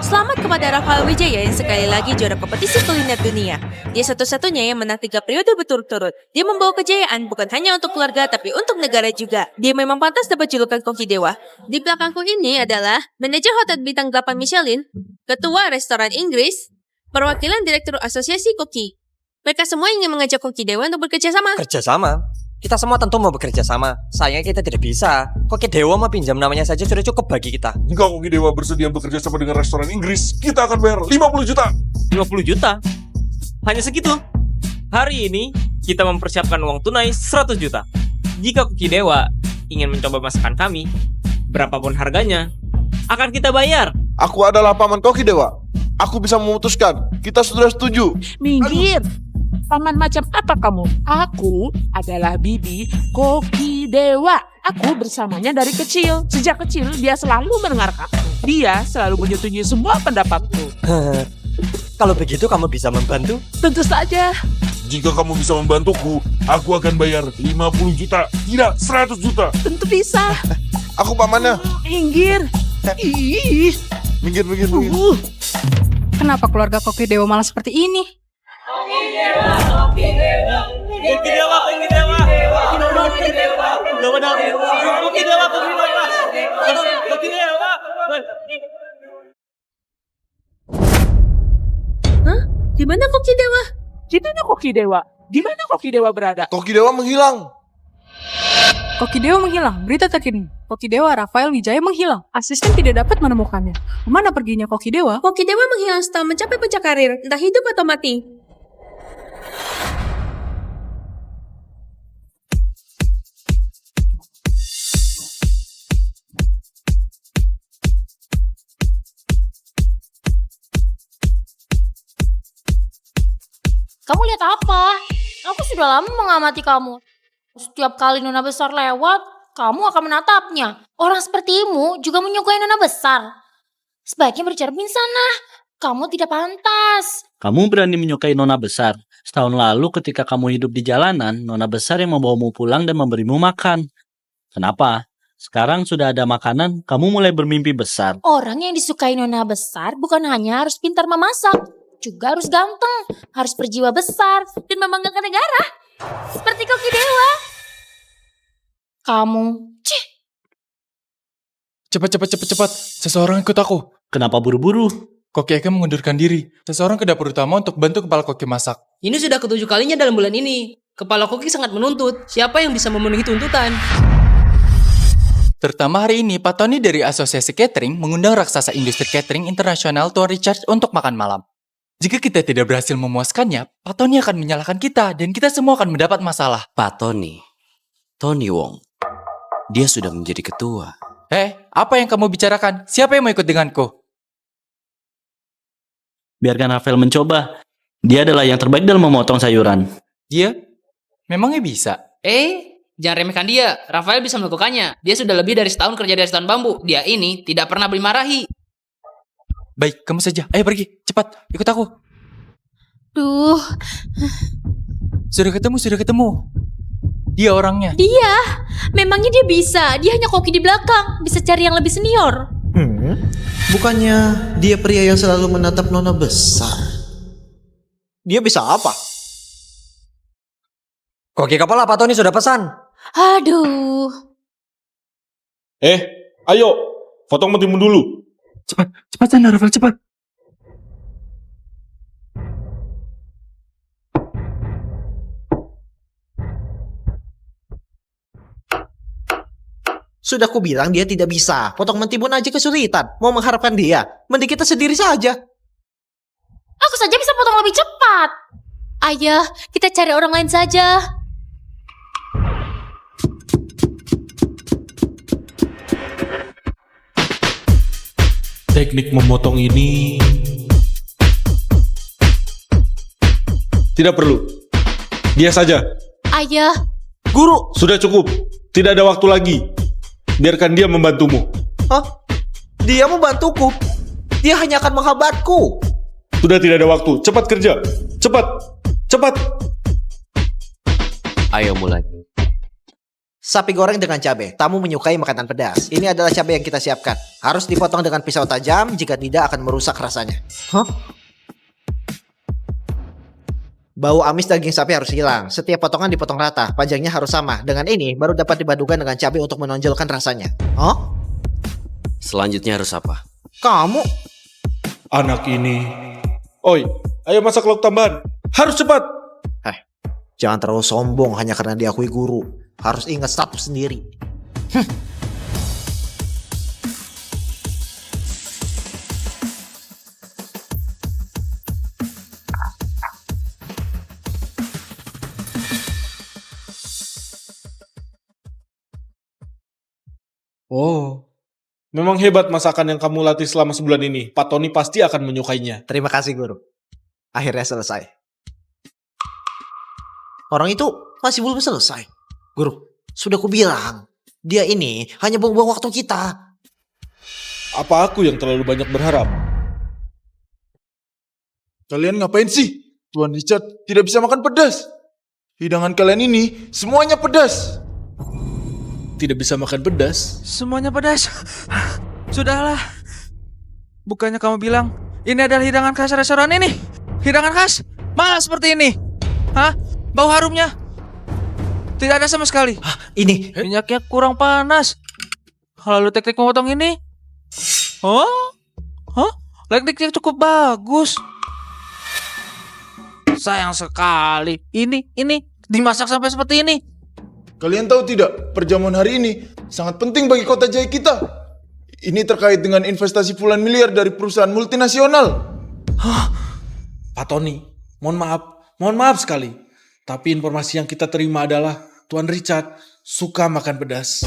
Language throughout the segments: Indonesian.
Selamat kepada Rafael Wijaya yang sekali lagi juara kompetisi kuliner dunia. Dia satu-satunya yang menang 3 periode berturut-turut. Dia membawa kejayaan bukan hanya untuk keluarga tapi untuk negara juga. Dia memang pantas dapat julukan koki dewa. Di belakangku ini adalah manajer hotel bintang 8 Michelin, ketua restoran Inggris, perwakilan direktur asosiasi koki. Mereka semua ingin mengajak koki dewa untuk bekerja sama. Kerja sama? Kita semua tentu mau bekerja sama. Sayangnya kita tidak bisa. Koki Dewa mau pinjam namanya saja sudah cukup bagi kita. Jika Koki Dewa bersedia bekerja sama dengan restoran Inggris, kita akan bayar 50 juta. 50 juta? Hanya segitu? Hari ini kita mempersiapkan uang tunai 100 juta. Jika Koki Dewa ingin mencoba masakan kami, berapapun harganya, akan kita bayar. Aku adalah paman Koki Dewa. Aku bisa memutuskan. Kita sudah setuju. Minggir! Paman macam apa kamu? Aku adalah Bibi Koki Dewa. Aku bersamanya dari kecil. Sejak kecil dia selalu mendengarkan. Dia selalu menyetujui semua pendapatku. Kalau begitu kamu bisa membantu? Tentu saja. Jika kamu bisa membantuku, aku akan bayar 50 juta. Tidak, 100 juta. Tentu bisa. Aku pamannya. Minggir. Ih. Minggir. Kenapa keluarga Koki Dewa malah seperti ini? Koki Dewa. Koki Dewa. Koki Dewa. Koki Dewa. Koki Dewa. Hah? Di mana koki dewa? Di mana Koki Dewa? Di mana Koki Dewa berada? Koki Dewa menghilang. Koki Dewa menghilang. Berita terkini. Koki Dewa Rafael Wijaya menghilang. Asisten tidak dapat menemukannya. Kemana perginya Koki Dewa? Koki dewa menghilang setelah mencapai puncak karir, entah hidup atau mati. Kamu lihat apa? Aku sudah lama mengamati kamu. Setiap kali nona besar lewat, kamu akan menatapnya. Orang sepertimu juga menyukai nona besar. Sebaiknya berjarak di sana. Kamu tidak pantas. Kamu berani menyukai nona besar. Setahun lalu ketika kamu hidup di jalanan, nona besar yang membawamu pulang dan memberimu makan. Kenapa? Sekarang sudah ada makanan, kamu mulai bermimpi besar. Orang yang disukai nona besar bukan hanya harus pintar memasak, juga harus ganteng, harus berjiwa besar, dan membanggakan negara. Seperti Koki Dewa. Kamu, Cepat. Seseorang ikut aku. Kenapa buru-buru? Koki Eke mengundurkan diri. Seseorang ke dapur utama untuk bantu kepala Koki masak. Ini sudah ketujuh kalinya dalam bulan ini. Kepala Koki sangat menuntut. Siapa yang bisa memenuhi tuntutan? Terutama hari ini, Pak Tony dari Asosiasi Catering mengundang raksasa industri catering internasional Tuan Richard untuk makan malam. Jika kita tidak berhasil memuaskannya, Pak Tony akan menyalahkan kita dan kita semua akan mendapat masalah. Pak Tony Wong, dia sudah menjadi ketua. Apa yang kamu bicarakan? Siapa yang mau ikut denganku? Biarkan Rafael mencoba. Dia adalah yang terbaik dalam memotong sayuran. Dia? Memangnya bisa? Jangan remehkan dia. Rafael bisa melakukannya. Dia sudah lebih dari setahun kerja di restoran bambu. Dia ini tidak pernah dimarahi. Baik, kamu saja. Ayo pergi, cepat, ikut aku. duh, Sudah ketemu. Dia orangnya. memangnya dia bisa. Dia hanya koki di belakang. Bisa cari yang lebih senior. Bukannya dia pria yang selalu menatap nona besar? Dia bisa apa? Koki kepala Pak Tony sudah pesan. Aduh. Ayo, potong mentimun dulu. Cepat sana, Rafael, cepat. Sudah ku bilang dia tidak bisa. Potong mentimun aja kesulitan. Mau mengharapkan dia? Mending kita sendiri saja. Aku saja bisa potong lebih cepat. Ayah, kita cari orang lain saja. Teknik memotong ini tidak perlu. Dia saja. Ayah, Guru! Sudah cukup. Tidak ada waktu lagi. Biarkan dia membantumu. Hah? Dia membantuku? Dia hanya akan menghambatku. Sudah tidak ada waktu. Cepat kerja. Cepat. Ayo mulai. Sapi goreng dengan cabai. Tamu menyukai makanan pedas. Ini adalah cabai yang kita siapkan. Harus dipotong dengan pisau tajam, jika tidak akan merusak rasanya. Hah? Bau amis daging sapi harus hilang. Setiap potongan dipotong rata, panjangnya harus sama. Dengan ini, baru dapat dipadukan dengan cabai untuk menonjolkan rasanya. Hah? Selanjutnya harus apa? Kamu? Anak ini. Oi, ayo masak lauk tambahan. Harus cepat. Jangan terlalu sombong hanya karena diakui guru. Harus ingat status sendiri. Oh, memang hebat masakan yang kamu latih selama sebulan ini. Pak Tony pasti akan menyukainya. Terima kasih guru. Akhirnya selesai. Orang itu masih belum selesai. Guru, sudah kubilang. Dia ini hanya buang-buang waktu kita. Apa aku yang terlalu banyak berharap? Kalian ngapain sih? Tuan Richard tidak bisa makan pedas. Hidangan kalian ini semuanya pedas. Tidak bisa makan pedas? Semuanya pedas. Sudahlah. Bukannya kamu bilang ini adalah hidangan khas restoran ini? Hidangan khas? Malah seperti ini. Hah? Bau harumnya tidak ada sama sekali. Ini minyaknya kurang panas. Lalu teknik memotong ini. Oh? Hah? Tekniknya cukup bagus. Sayang sekali. Ini dimasak sampai seperti ini. Kalian tahu tidak, perjamuan hari ini sangat penting bagi kota Jaya kita. Ini terkait dengan investasi puluhan miliar dari perusahaan multinasional. Hah? Pak Tony, mohon maaf sekali. Tapi informasi yang kita terima adalah Tuan Richard suka makan pedas.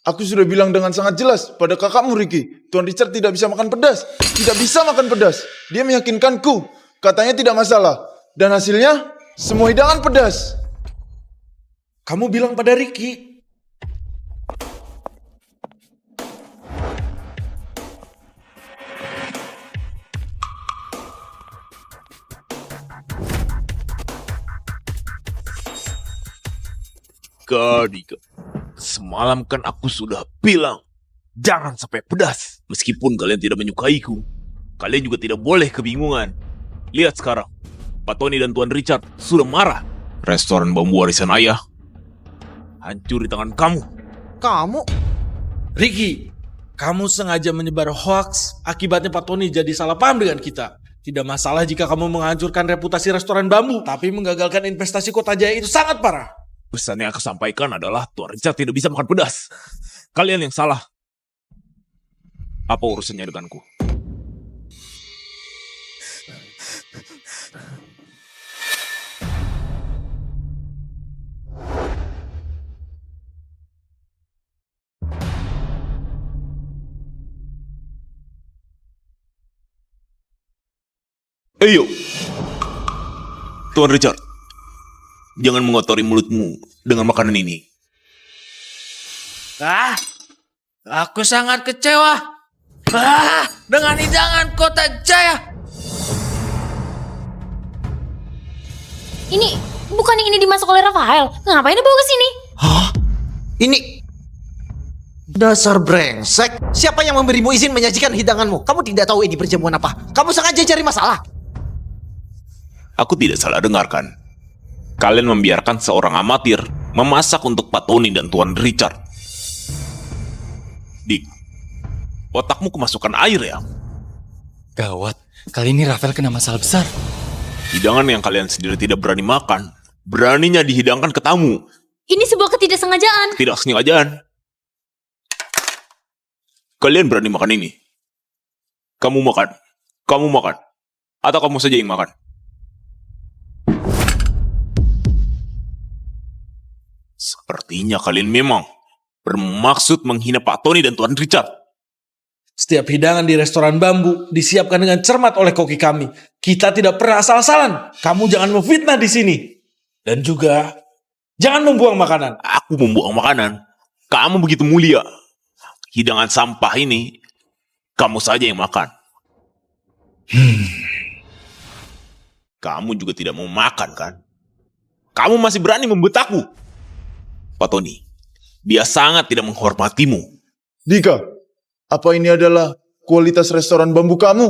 Aku sudah bilang dengan sangat jelas pada kakakmu Ricky, Tuan Richard tidak bisa makan pedas. Tidak bisa makan pedas. Dia meyakinkanku, katanya tidak masalah. Dan hasilnya, semua hidangan pedas. Kamu bilang pada Ricky. Kadika, semalam kan aku sudah bilang, jangan sampai pedas. Meskipun kalian tidak menyukaiku, kalian juga tidak boleh kebingungan. Lihat sekarang, Pak Tony dan Tuan Richard sudah marah. Restoran bambu warisan ayah hancur di tangan kamu. Kamu? Ricky, kamu sengaja menyebar hoax, akibatnya Pak Tony jadi salah paham dengan kita. Tidak masalah jika kamu menghancurkan reputasi restoran bambu, tapi menggagalkan investasi kota Jaya itu sangat parah. Pesan yang aku sampaikan adalah Tuan Richard tidak bisa makan pedas. Kalian yang salah. Apa urusannya denganku? Ayo, Tuan Richard. Jangan mengotori mulutmu dengan makanan ini. Aku sangat kecewa. Dengan hidangan kota Jaya. Ini bukannya ini dimasak oleh Rafael? Ngapain dibawa ke sini? Ini dasar brengsek. Siapa yang memberimu izin menyajikan hidanganmu? Kamu tidak tahu ini perjamuan apa? Kamu sengaja cari masalah. Aku tidak salah dengarkan. Kalian membiarkan seorang amatir memasak untuk Pak Tony dan Tuan Richard. Dik, otakmu kemasukan air ya? Gawat, kali ini Rafael kena masalah besar. Hidangan yang kalian sendiri tidak berani makan, beraninya dihidangkan ke tamu. Ini sebuah ketidaksengajaan. Tidak sengajaan. Kalian berani makan ini? Kamu makan. Atau kamu saja yang makan? Sepertinya kalian memang bermaksud menghina Pak Tony dan Tuan Richard. Setiap hidangan di restoran bambu disiapkan dengan cermat oleh koki kami. Kita tidak pernah asal-asalan. Kamu jangan memfitnah di sini. Dan juga, jangan membuang makanan. Aku membuang makanan? Kamu begitu mulia. Hidangan sampah ini, kamu saja yang makan. Kamu juga tidak mau makan, kan? Kamu masih berani membentakku? Pak Tony, dia sangat tidak menghormatimu. Dika, apa ini adalah kualitas restoran bambu kamu?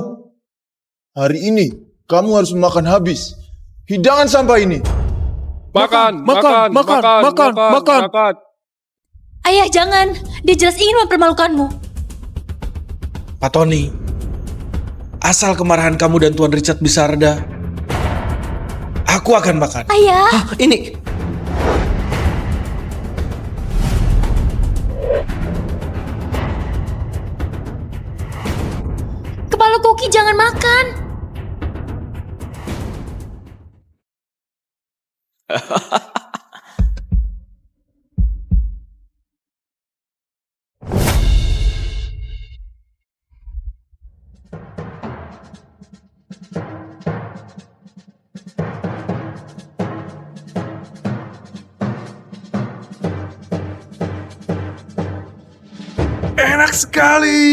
Hari ini, kamu harus makan habis hidangan sampah ini. Makan. Ayah, jangan. Dia jelas ingin mempermalukanmu. Pak Tony, asal kemarahan kamu dan Tuan Richard bisa reda, aku akan makan. Ayah. Ini. Kepala Koki jangan makan. Enak sekali.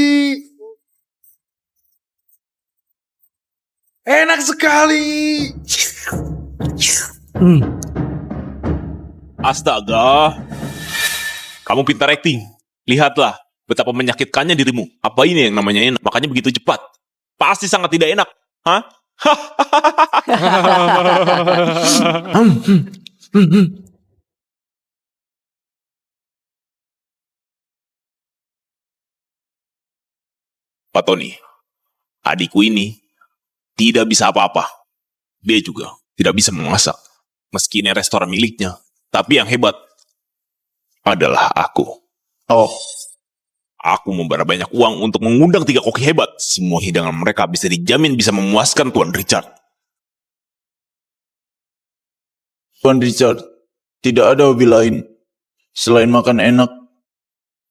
Enak sekali. Astaga. Kamu pintar acting. Lihatlah betapa menyakitkannya dirimu. Apa ini yang namanya enak? Makanya begitu cepat. Pasti sangat tidak enak. Hah? Pak Tony, adikku ini tidak bisa apa-apa. Dia juga tidak bisa memasak. Meski ini restoran miliknya. Tapi yang hebat adalah aku. Oh. Aku membayar banyak uang untuk mengundang 3 koki hebat. Semua hidangan mereka bisa dijamin bisa memuaskan Tuan Richard. Tuan Richard, tidak ada hobi lain selain makan enak.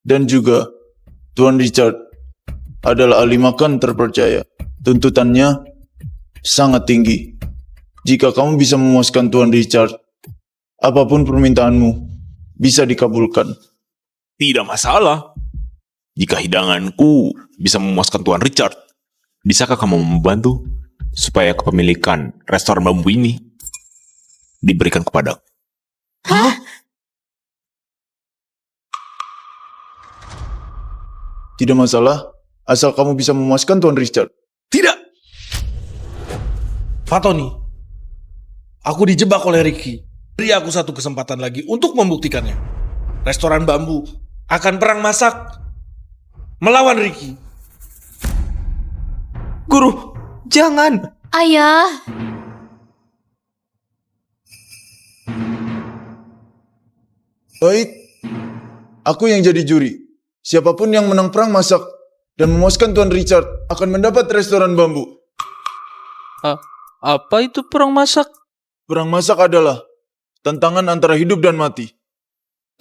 Dan juga, Tuan Richard adalah ahli makan terpercaya. Tuntutannya sangat tinggi. Jika kamu bisa memuaskan Tuan Richard, apapun permintaanmu bisa dikabulkan. Tidak masalah. Jika hidanganku bisa memuaskan Tuan Richard, bisakah kamu membantu supaya kepemilikan restoran bambu ini diberikan kepada? Hah? Tidak masalah, asal kamu bisa memuaskan Tuan Richard. Tidak. Pak Tony, aku dijebak oleh Ricky. Beri aku satu kesempatan lagi untuk membuktikannya. Restoran bambu akan perang masak melawan Ricky. Guru, jangan. Ayah. Baik, aku yang jadi juri. Siapapun yang menang perang masak dan memuaskan Tuan Richard akan mendapat restoran bambu. Apa itu perang masak? Perang masak adalah tantangan antara hidup dan mati.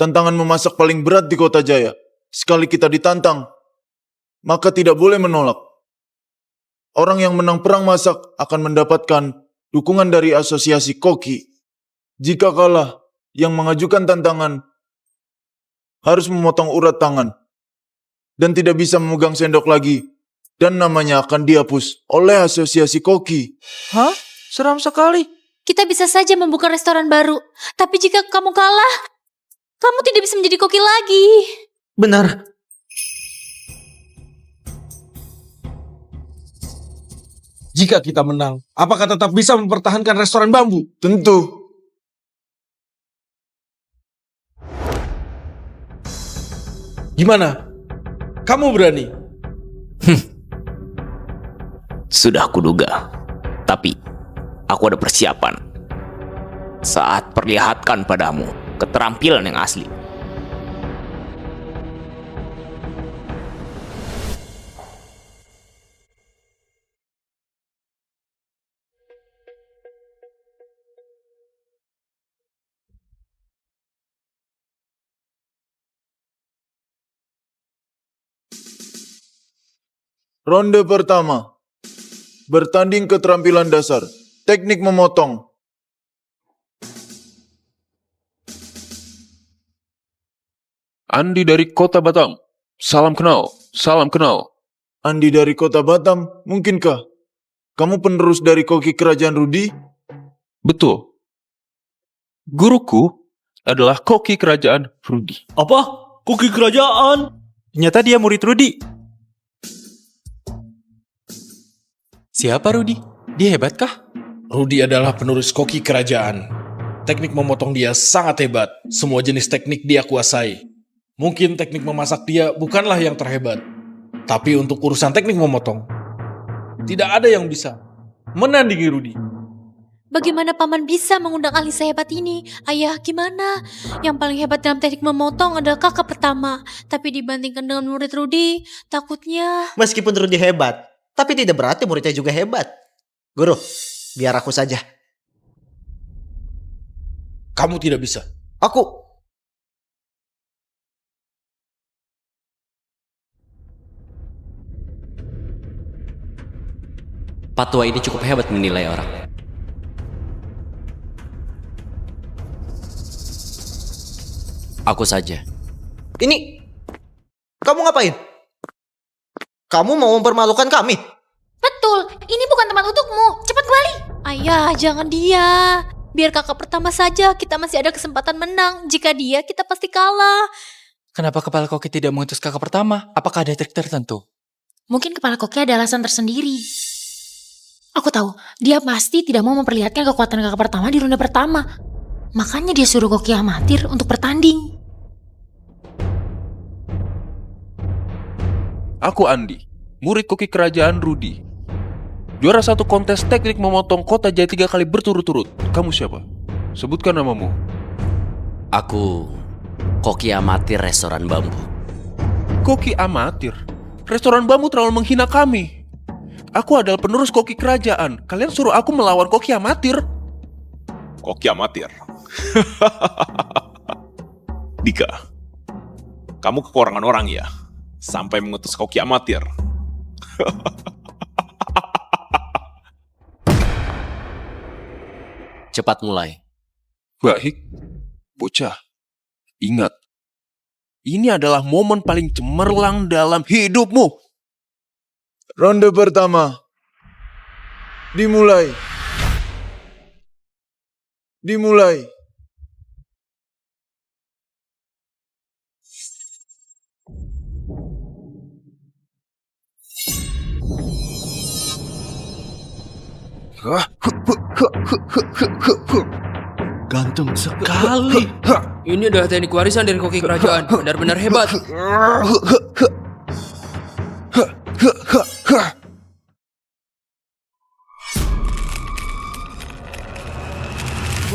Tantangan memasak paling berat di Kota Jaya. Sekali kita ditantang, maka tidak boleh menolak. Orang yang menang perang masak akan mendapatkan dukungan dari asosiasi koki. Jika kalah, yang mengajukan tantangan harus memotong urat tangan dan tidak bisa memegang sendok lagi, dan namanya akan dihapus oleh asosiasi koki. Hah? Seram sekali. Kita bisa saja membuka restoran baru. Tapi jika kamu kalah, kamu tidak bisa menjadi koki lagi. Benar. Jika kita menang, apakah tetap bisa mempertahankan restoran bambu? Tentu. Gimana? Kamu berani? Sudah kuduga. Tapi, aku ada persiapan. Saat perlihatkan padamu keterampilan yang asli. Ronde pertama. Bertanding keterampilan dasar. Teknik memotong. Andi dari Kota Batam. Salam kenal, salam kenal. Andi dari Kota Batam, mungkinkah? Kamu penerus dari koki kerajaan Rudi? Betul. Guruku adalah koki kerajaan Rudy. Apa? Koki kerajaan? Ternyata dia murid Rudy. Siapa Rudy? Dia hebatkah? Rudy adalah penerus koki kerajaan. Teknik memotong dia sangat hebat. Semua jenis teknik dia kuasai. Mungkin teknik memasak dia bukanlah yang terhebat. Tapi untuk urusan teknik memotong, tidak ada yang bisa menandingi Rudy. Bagaimana paman bisa mengundang ahli sehebat ini? Ayah, gimana? Yang paling hebat dalam teknik memotong adalah kakak pertama. Tapi dibandingkan dengan murid Rudy, takutnya... Meskipun Rudy hebat, tapi tidak berarti muridnya juga hebat. Guru, biar aku saja. Kamu tidak bisa. Aku... Patwa ini cukup hebat menilai orang. Aku saja. Ini... Kamu ngapain? Kamu mau mempermalukan kami? Betul, ini bukan tempat untukmu. Cepat kembali. Ayah, jangan dia. Biar kakak pertama saja, kita masih ada kesempatan menang. Jika dia, kita pasti kalah. Kenapa kepala koki tidak mengutus kakak pertama? Apakah ada trik tertentu? Mungkin kepala koki ada alasan tersendiri. Aku tahu, dia pasti tidak mau memperlihatkan kekuatan kakak pertama di ronde pertama. Makanya dia suruh koki amatir untuk bertanding. Aku Andi, murid koki kerajaan Rudy. Juara 1 kontes teknik memotong kota Jaya 3 kali berturut-turut. Kamu siapa? Sebutkan namamu. Aku koki amatir restoran bambu. Koki amatir? Restoran bambu terlalu menghina kami. Aku adalah penerus koki kerajaan. Kalian suruh aku melawan koki amatir. Koki amatir. Dika, kamu kekurangan orang ya? Sampai mengutus koki amatir. Cepat mulai. Baik, bocah. Ingat, ini adalah momen paling cemerlang dalam hidupmu. Ronde pertama. Dimulai. Dimulai. Ganteng sekali. Ini adalah teknik warisan dari koki kerajaan. Benar-benar hebat.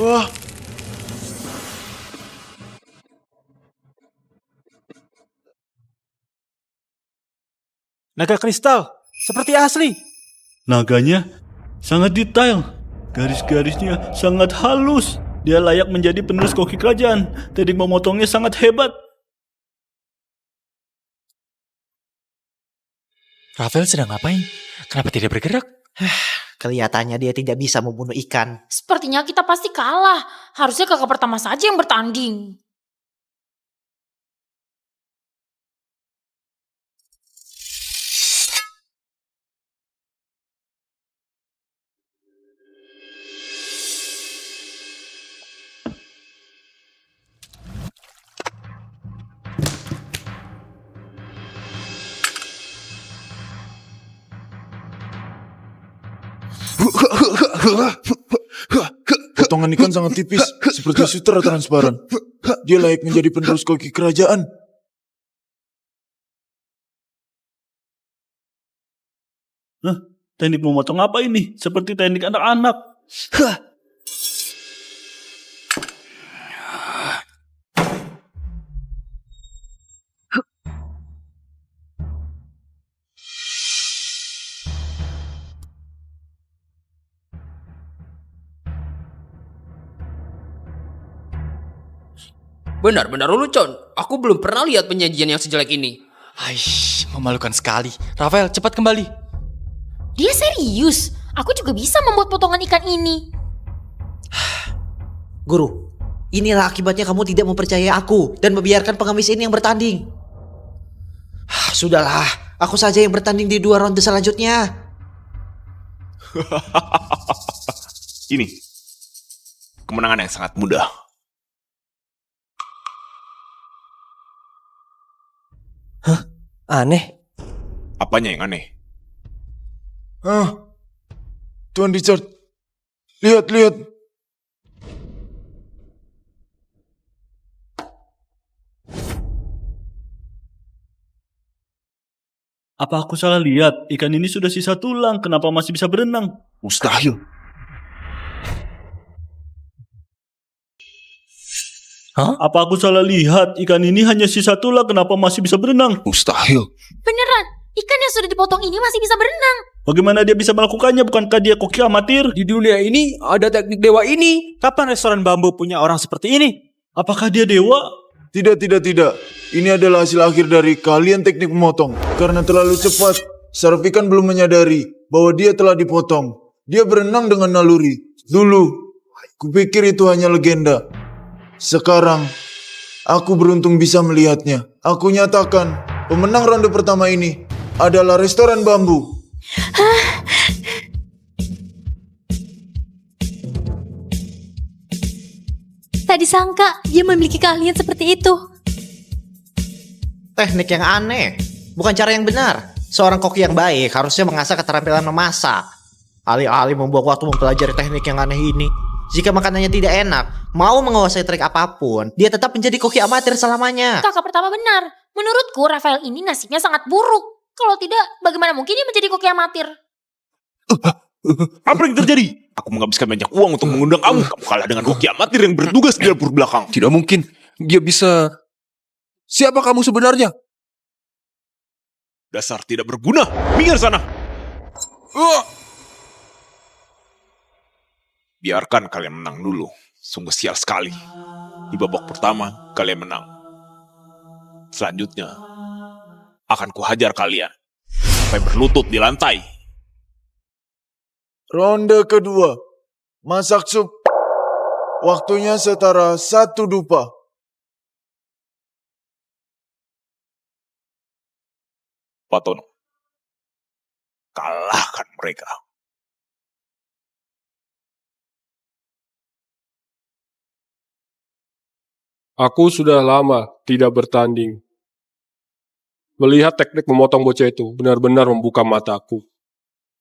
Wah. Naga kristal, seperti asli. Naganya sangat detail. Garis-garisnya sangat halus. Dia layak menjadi penerus koki kerajaan. Teknik memotongnya sangat hebat. Rafael sedang ngapain? Kenapa tidak bergerak? Kelihatannya dia tidak bisa membunuh ikan. Sepertinya kita pasti kalah. Harusnya kakak pertama saja yang bertanding. Potongan ikan sangat tipis, seperti sutra transparan. Dia layak menjadi penerus koki kerajaan. Teknik memotong apa ini? Seperti teknik anak-anak. Benar-benar lelucon. Aku belum pernah lihat penyajian yang sejelek ini. Aish, memalukan sekali. Rafael, cepat kembali. Dia serius. Aku juga bisa membuat potongan ikan ini. Guru, inilah akibatnya kamu tidak mempercayai aku dan membiarkan pengemis ini yang bertanding. Sudahlah, aku saja yang bertanding di 2 ronde selanjutnya. Ini, kemenangan yang sangat mudah. Aneh. Apanya yang aneh? Tuan Richard, lihat. Apa aku salah lihat? Ikan ini sudah sisa tulang, kenapa masih bisa berenang? Mustahil. Hah? Apa aku salah lihat? Ikan ini hanya sisa tulang, kenapa masih bisa berenang? Mustahil. Beneran, ikan yang sudah dipotong ini masih bisa berenang. Bagaimana dia bisa melakukannya? Bukankah dia koki amatir? Di dunia ini ada teknik dewa ini. Kapan restoran bambu punya orang seperti ini? Apakah dia dewa? Tidak. Ini adalah hasil akhir dari kalian teknik memotong. Karena terlalu cepat, saraf ikan belum menyadari bahwa dia telah dipotong. Dia berenang dengan naluri. Dulu, kupikir itu hanya legenda. Sekarang, aku beruntung bisa melihatnya. Aku nyatakan, pemenang ronde pertama ini adalah restoran bambu. Tak disangka dia memiliki keahlian seperti itu. Teknik yang aneh, bukan cara yang benar. Seorang koki yang baik harusnya mengasah keterampilan memasak. Alih-alih membuang waktu mempelajari teknik yang aneh ini. Jika makanannya tidak enak, mau menguasai trik apapun, dia tetap menjadi koki amatir selamanya. Kakak pertama benar. Menurutku Rafael ini nasibnya sangat buruk. Kalau tidak, bagaimana mungkin dia menjadi koki amatir? Apa yang terjadi? Aku menghabiskan banyak uang untuk mengundang kamu. Kamu kalah dengan koki amatir yang bertugas di dapur belakang. Tidak mungkin. Dia bisa... Siapa kamu sebenarnya? Dasar tidak berguna. Minggir sana. Biarkan kalian menang dulu. Sungguh sial sekali. Di babak pertama, kalian menang. Selanjutnya, akan kuhajar kalian. Sampai berlutut di lantai. Ronde kedua, masak sup. Waktunya setara 1 dupa. Patono, kalahkan mereka. Aku sudah lama tidak bertanding. Melihat teknik memotong bocah itu benar-benar membuka mataku.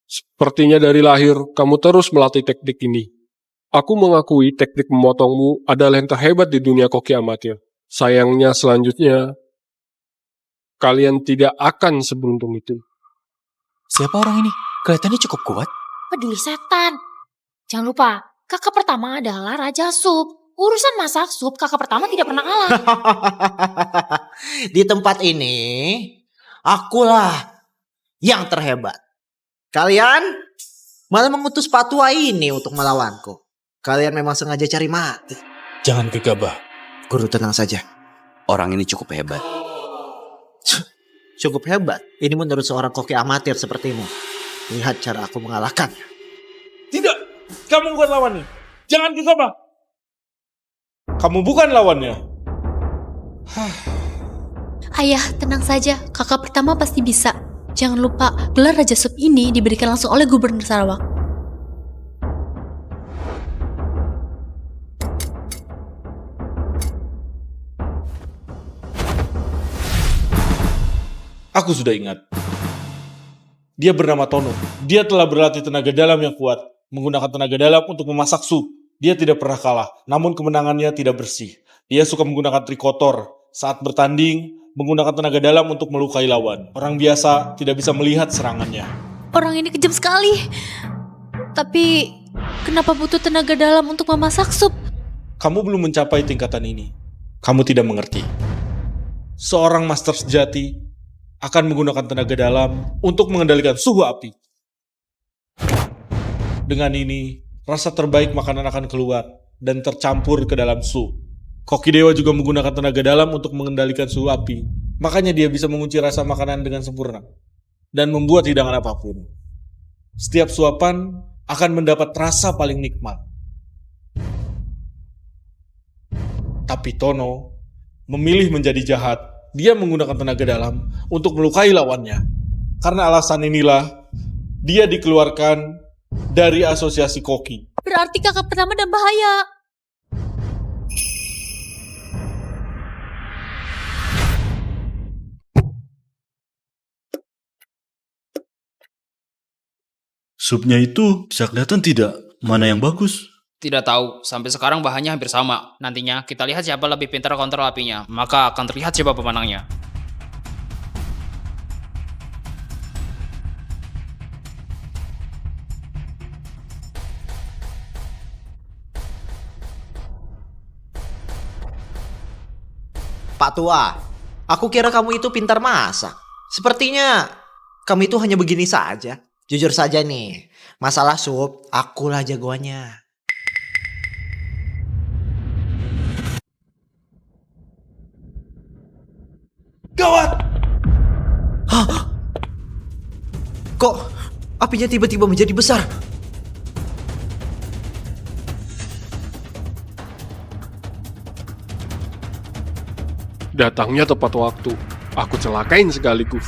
Sepertinya dari lahir kamu terus melatih teknik ini. Aku mengakui teknik memotongmu adalah yang terhebat di dunia koki amatir. Sayangnya selanjutnya, kalian tidak akan seberuntung itu. Siapa orang ini? Kelihatannya cukup kuat. Peduli setan. Jangan lupa, kakak pertama adalah Raja Sup. Urusan masak sup, kakak pertama tidak pernah kalah. Di tempat ini, akulah yang terhebat. Kalian malah mengutus patua ini untuk melawanku. Kalian memang sengaja cari mati. Jangan gegabah. Guru, tenang saja. Orang ini cukup hebat. Cukup hebat? Ini menurut seorang koki amatir sepertimu. Lihat cara aku mengalahkannya. Tidak, kamu bukan lawannya. Jangan gegabah. Kamu bukan lawannya. Ayah, tenang saja. Kakak pertama pasti bisa. Jangan lupa, gelar Raja Sup ini diberikan langsung oleh Gubernur Sarawak. Aku sudah ingat. Dia bernama Tono. Dia telah berlatih tenaga dalam yang kuat. Menggunakan tenaga dalam untuk memasak sup. Dia tidak pernah kalah, namun kemenangannya tidak bersih. Dia suka menggunakan trik kotor. Saat bertanding, menggunakan tenaga dalam untuk melukai lawan. Orang biasa tidak bisa melihat serangannya. Orang ini kejam sekali. Tapi, kenapa butuh tenaga dalam untuk memasak sup? Kamu belum mencapai tingkatan ini. Kamu tidak mengerti. Seorang master sejati akan menggunakan tenaga dalam untuk mengendalikan suhu api. Dengan ini, rasa terbaik makanan akan keluar dan tercampur ke dalam sup. Koki Dewa juga menggunakan tenaga dalam untuk mengendalikan suhu api. Makanya dia bisa mengunci rasa makanan dengan sempurna dan membuat hidangan apapun. Setiap suapan akan mendapat rasa paling nikmat. Tapi Tono memilih menjadi jahat. Dia menggunakan tenaga dalam untuk melukai lawannya. Karena alasan inilah dia dikeluarkan dari asosiasi koki. Berarti kakak pertama dalam bahaya. Supnya itu bisa kelihatan tidak mana yang bagus? Tidak tahu, sampai sekarang bahannya hampir sama. Nantinya kita lihat siapa lebih pintar kontrol apinya, maka akan terlihat siapa pemenangnya. Pak Tua, aku kira kamu itu pintar masak. Sepertinya kamu itu hanya begini saja. Jujur saja nih, masalah sup, akulah jagoannya. Gawat! Hah? Kok apinya tiba-tiba menjadi besar? Datangnya tepat waktu. Aku celakain sekaligus.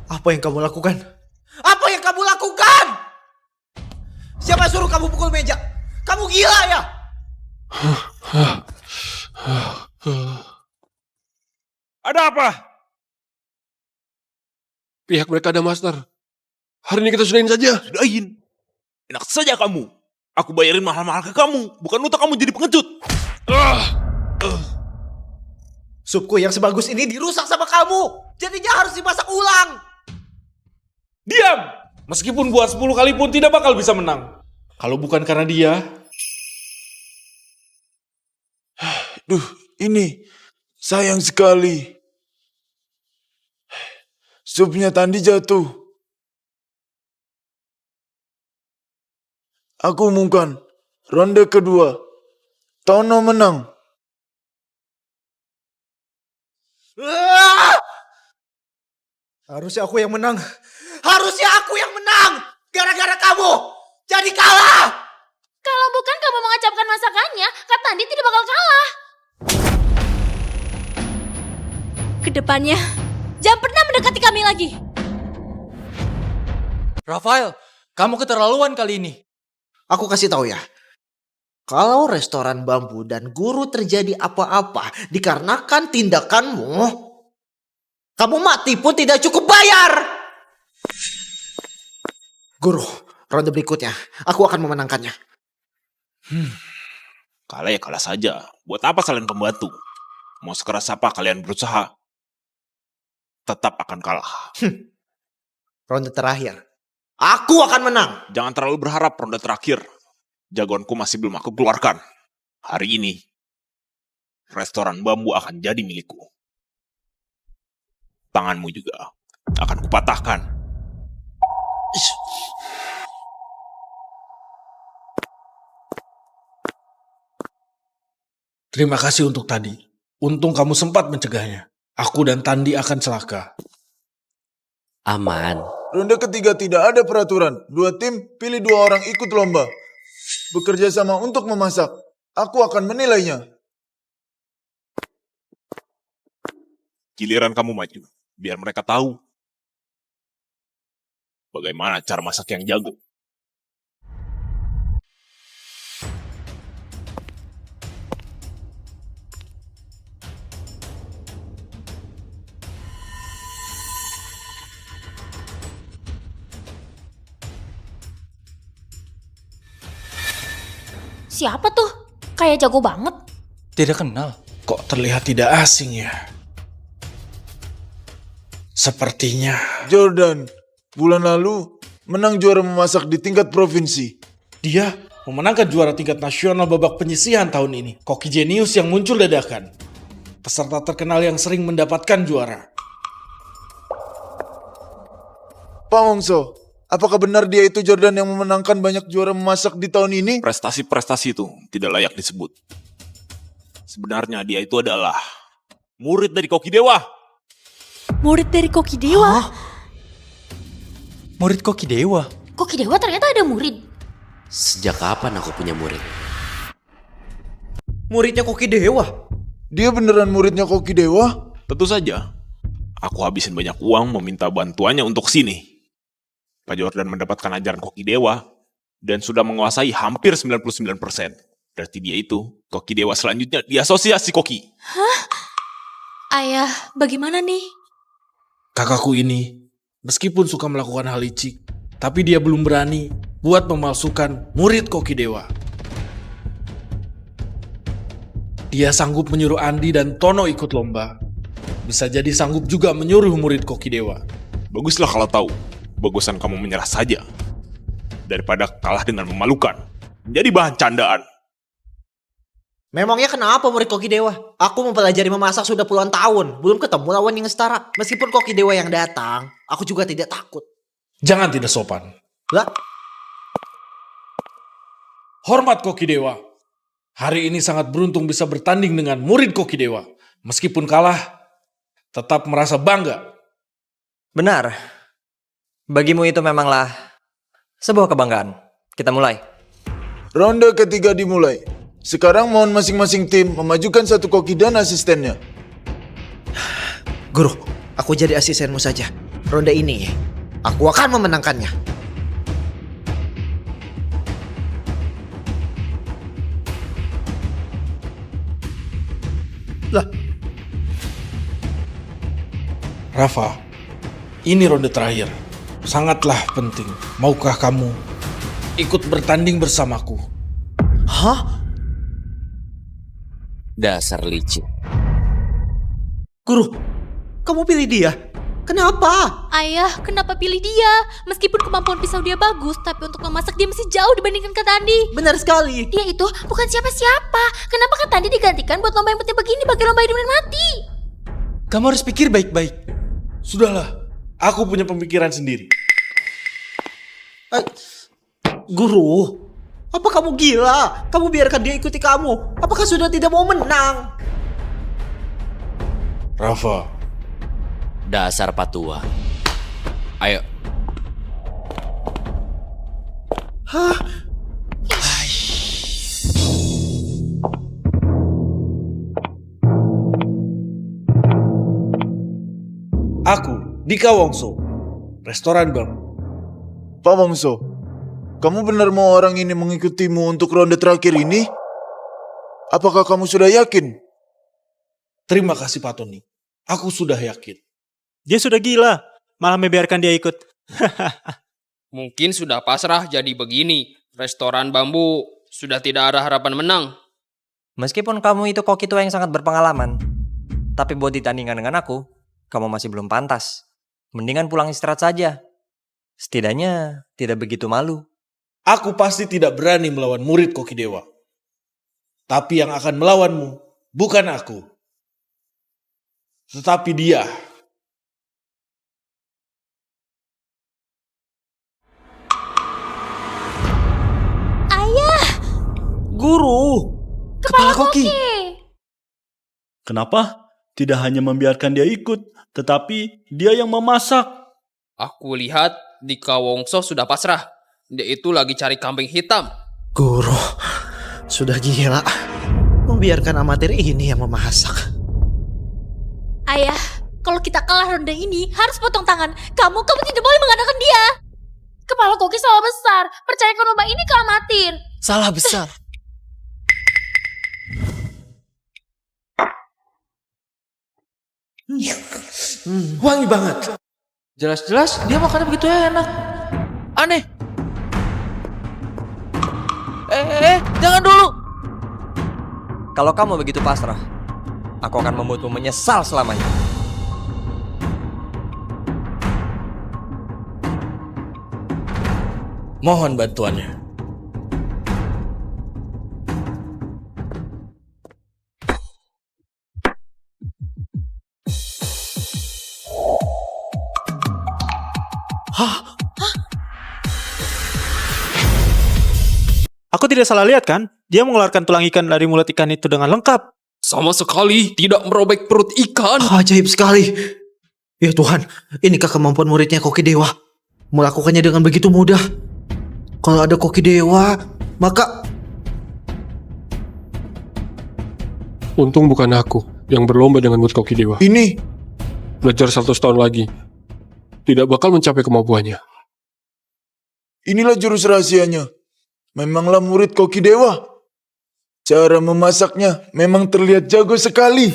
Apa yang kamu lakukan? Apa yang kamu lakukan? Siapa suruh kamu pukul meja? Kamu gila ya? Ada apa? Pihak mereka ada master. Hari ini kita sudahin saja. Sudahin. Enak saja kamu. Aku bayarin mahal-mahal ke kamu, bukan untuk kamu jadi pengecut. Supku yang sebagus ini dirusak sama kamu. Jadinya harus dimasak ulang. Diam! Meskipun buat 10 kali pun tidak bakal bisa menang. Kalau bukan karena dia... Duh, ini sayang sekali. Supnya Tandi jatuh. Aku umumkan, ronde kedua. Tono menang. Harusnya aku yang menang. Harusnya aku yang menang. Gara-gara kamu. Jadi kalah. Kalau bukan kamu mengacapkan masakannya, Kak Tandi tidak bakal kalah. Kedepannya, jangan pernah mendekati kami lagi. Rafael, kamu keterlaluan kali ini. Aku kasih tahu ya. Kalau restoran bambu dan guru terjadi apa-apa dikarenakan tindakanmu, kamu mati pun tidak cukup bayar. Guru, ronde berikutnya aku akan memenangkannya. Kalah ya kalah saja. Buat apa kalian pembantu? Mau sekeras apa kalian berusaha, tetap akan kalah. Ronde terakhir, aku akan menang. Jangan terlalu berharap ronde terakhir. Jagoanku masih belum aku keluarkan. Hari ini, restoran bambu akan jadi milikku. Tanganmu juga akan kupatahkan. Terima kasih untuk tadi. Untung kamu sempat mencegahnya. Aku dan Tandi akan celaka. Aman. Ronde ketiga tidak ada peraturan. 2 tim pilih 2 orang ikut lomba. Bekerja sama untuk memasak. Aku akan menilainya. Giliran kamu maju, biar mereka tahu bagaimana cara masak yang jago. Siapa tuh? Kayak jago banget. Tidak kenal. Kok terlihat tidak asing ya? Sepertinya Jordan, bulan lalu menang juara memasak di tingkat provinsi. dia memenangkan juara tingkat nasional babak penyisihan tahun ini. Koki jenius yang muncul dadakan. Peserta terkenal yang sering mendapatkan juara. Pak Wongso, apakah benar dia itu Jordan yang memenangkan banyak juara memasak di tahun ini? Prestasi-prestasi itu tidak layak disebut. Sebenarnya dia itu adalah murid dari Koki Dewa. Murid dari Koki Dewa? Murid Koki Dewa? Koki Dewa ternyata ada murid. Sejak kapan aku punya murid? Muridnya Koki Dewa? Dia beneran muridnya Koki Dewa? Tentu saja. Aku habisin banyak uang meminta bantuannya untuk sini. Pak Jordan mendapatkan ajaran Koki Dewa dan sudah menguasai hampir 99%. Berarti dia itu Koki Dewa selanjutnya di asosiasi Koki. Hah? Ayah, bagaimana nih? Kakakku ini, meskipun suka melakukan hal licik, tapi dia belum berani buat memalsukan murid Koki Dewa. Dia sanggup menyuruh Andi dan Tono ikut lomba. Bisa jadi sanggup juga menyuruh murid Koki Dewa. Baguslah kalau tahu. Bagusan kamu menyerah saja. Daripada kalah dengan memalukan. Menjadi bahan candaan. Memangnya kenapa murid Koki Dewa? Aku mempelajari memasak sudah puluhan tahun. Belum ketemu lawan yang setara. Meskipun Koki Dewa yang datang, aku juga tidak takut. Jangan tidak sopan. Lah? Hormat Koki Dewa. Hari ini sangat beruntung bisa bertanding dengan murid Koki Dewa. Meskipun kalah, tetap merasa bangga. Benar. Bagimu itu memanglah sebuah kebanggaan. Kita mulai. Ronde ketiga dimulai. Sekarang mohon masing-masing tim memajukan satu koki dan asistennya. Guru, aku jadi asistenmu saja. Ronde ini, aku akan memenangkannya. Lah. Rafa, ini ronde terakhir. Sangatlah penting. Maukah kamu ikut bertanding bersamaku? Hah? Dasar licik. Guru, kamu pilih dia? Kenapa? Ayah, kenapa pilih dia? Meskipun kemampuan pisau dia bagus, tapi untuk memasak dia masih jauh dibandingkan Kak Tandi. Benar sekali. Dia itu bukan siapa-siapa. Kenapa Kak Tandi digantikan buat lomba yang penting begini bagi lomba hidup dan mati? Kamu harus pikir baik-baik. Sudahlah, aku punya pemikiran sendiri. Guru, apa kamu gila? Kamu biarkan dia ikuti kamu. Apakah sudah tidak mau menang? Rafa. Dasar patua. Ayo. Hah? Aku, Dika Wongso, restoran Bang. Pak Wongso, kamu benar mau orang ini mengikutimu untuk ronde terakhir ini? Apakah kamu sudah yakin? Terima kasih Pak Tony. Aku sudah yakin. Dia sudah gila, malah membiarkan dia ikut. Mungkin sudah pasrah jadi begini. Restoran Bambu sudah tidak ada harapan menang. Meskipun kamu itu koki tua yang sangat berpengalaman, tapi buat ditandingkan dengan aku, kamu masih belum pantas. Mendingan pulang istirahat saja. Setidaknya tidak begitu malu. Aku pasti tidak berani melawan murid Koki Dewa. Tapi yang akan melawanmu bukan aku, tetapi dia. Ayah! Guru! Kepala koki! Kenapa? Tidak hanya membiarkan dia ikut, tetapi dia yang memasak. Aku lihat Dika Wongso sudah pasrah. Dia itu lagi cari kambing hitam. Guru, sudah gila. Membiarkan amatir ini yang memasak. Ayah, kalau kita kalah ronde ini, harus potong tangan. Kamu tidak boleh mengandalkan dia. Kepala koki salah besar. Percayakan lomba ini ke amatir. Salah besar. Wangi banget. Jelas-jelas dia makannya begitu enak. Aneh. Jangan dulu. Kalau kamu begitu pasrah, aku akan membuatmu menyesal selamanya. Mohon bantuannya. Hah? Aku tidak salah lihat kan? Dia mengeluarkan tulang ikan dari mulut ikan itu dengan lengkap. Sama sekali tidak merobek perut ikan. Ajaib sekali. Ya Tuhan, inikah kemampuan muridnya Koki Dewa? Melakukannya dengan begitu mudah. Kalau ada Koki Dewa, maka... Untung bukan aku yang berlomba dengan murid Koki Dewa. Ini belajar 100 tahun lagi, tidak bakal mencapai kemampuannya. Inilah jurus rahasianya. Memanglah murid koki dewa. Cara memasaknya memang terlihat jago sekali.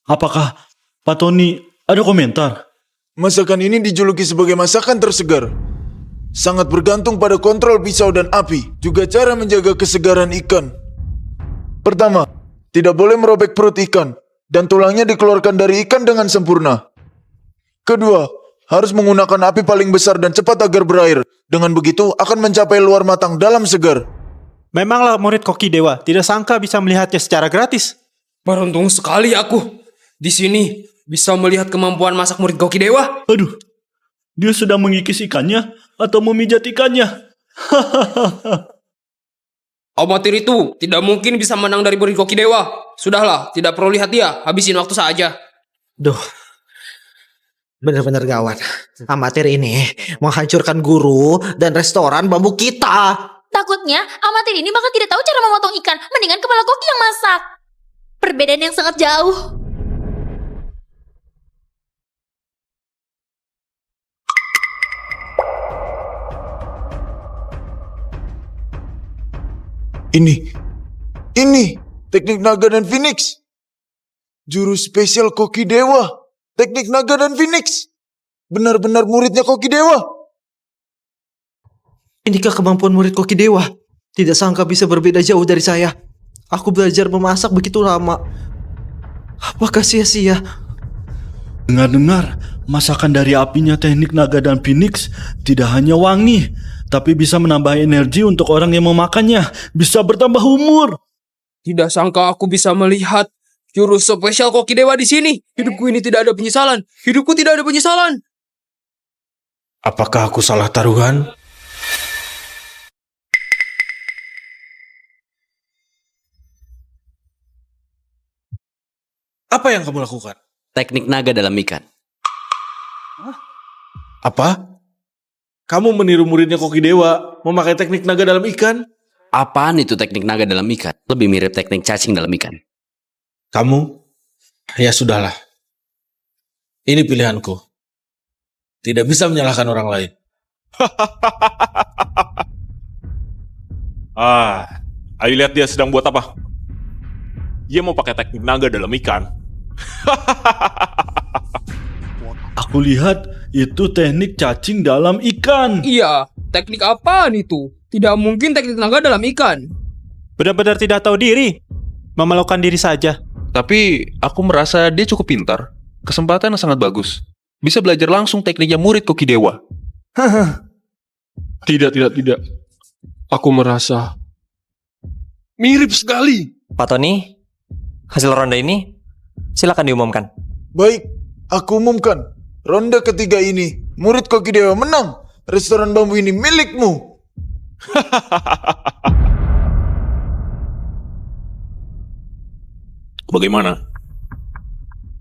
Apakah Pak Tony ada komentar? Masakan ini dijuluki sebagai masakan tersegar. Sangat bergantung pada kontrol pisau dan api, juga cara menjaga kesegaran ikan. Pertama, tidak boleh merobek perut ikan, dan tulangnya dikeluarkan dari ikan dengan sempurna. Kedua, harus menggunakan api paling besar dan cepat agar berair. Dengan begitu, akan mencapai luar matang dalam segar. Memanglah murid koki dewa, tidak sangka bisa melihatnya secara gratis. Beruntung sekali aku. Di sini bisa melihat kemampuan masak murid koki dewa. Aduh, dia sedang mengikis ikannya atau memijat ikannya. Amatir itu tidak mungkin bisa menang dari murid koki dewa. Sudahlah, tidak perlu lihat dia. Habisin waktu saja. Duh, benar-benar gawat. Amatir ini menghancurkan guru dan restoran bambu kita. Takutnya amatir ini bakal tidak tahu cara memotong ikan. Mendingan kepala koki yang masak. Perbedaan yang sangat jauh. Ini teknik naga dan phoenix. Jurus spesial koki dewa. Teknik naga dan phoenix. Benar-benar muridnya koki dewa. Inikah kemampuan murid koki dewa? Tidak sangka bisa berbeda jauh dari saya. Aku belajar memasak begitu lama. Apakah sia-sia? Dengar-dengar, masakan dari apinya teknik naga dan phoenix tidak hanya wangi, tapi bisa menambah energi untuk orang yang memakannya. Bisa bertambah umur. Tidak sangka aku bisa melihat jurus spesial koki dewa di sini. Hidupku ini tidak ada penyesalan. Hidupku tidak ada penyesalan. Apakah aku salah taruhan? Apa yang kamu lakukan? Teknik naga dalam ikan. Apa? Kamu meniru muridnya koki dewa memakai teknik naga dalam ikan? Apaan itu teknik naga dalam ikan? Lebih mirip teknik cacing dalam ikan. Kamu? Ya sudahlah. Ini pilihanku. Tidak bisa menyalahkan orang lain. Ayo lihat dia sedang buat apa. Dia mau pakai teknik naga dalam ikan. Aku lihat itu teknik cacing dalam ikan. Iya, teknik apaan itu? Tidak mungkin teknik naga dalam ikan. Benar-benar tidak tahu diri. Memalukan diri saja. Tapi aku merasa dia cukup pintar. Kesempatan yang sangat bagus. Bisa belajar langsung tekniknya murid koki dewa. Tidak. Aku merasa mirip sekali. Pak Tony, hasil ronde ini silakan diumumkan. Baik, aku umumkan. Ronde ketiga ini, murid koki dewa menang. Restoran bambu ini milikmu. Bagaimana?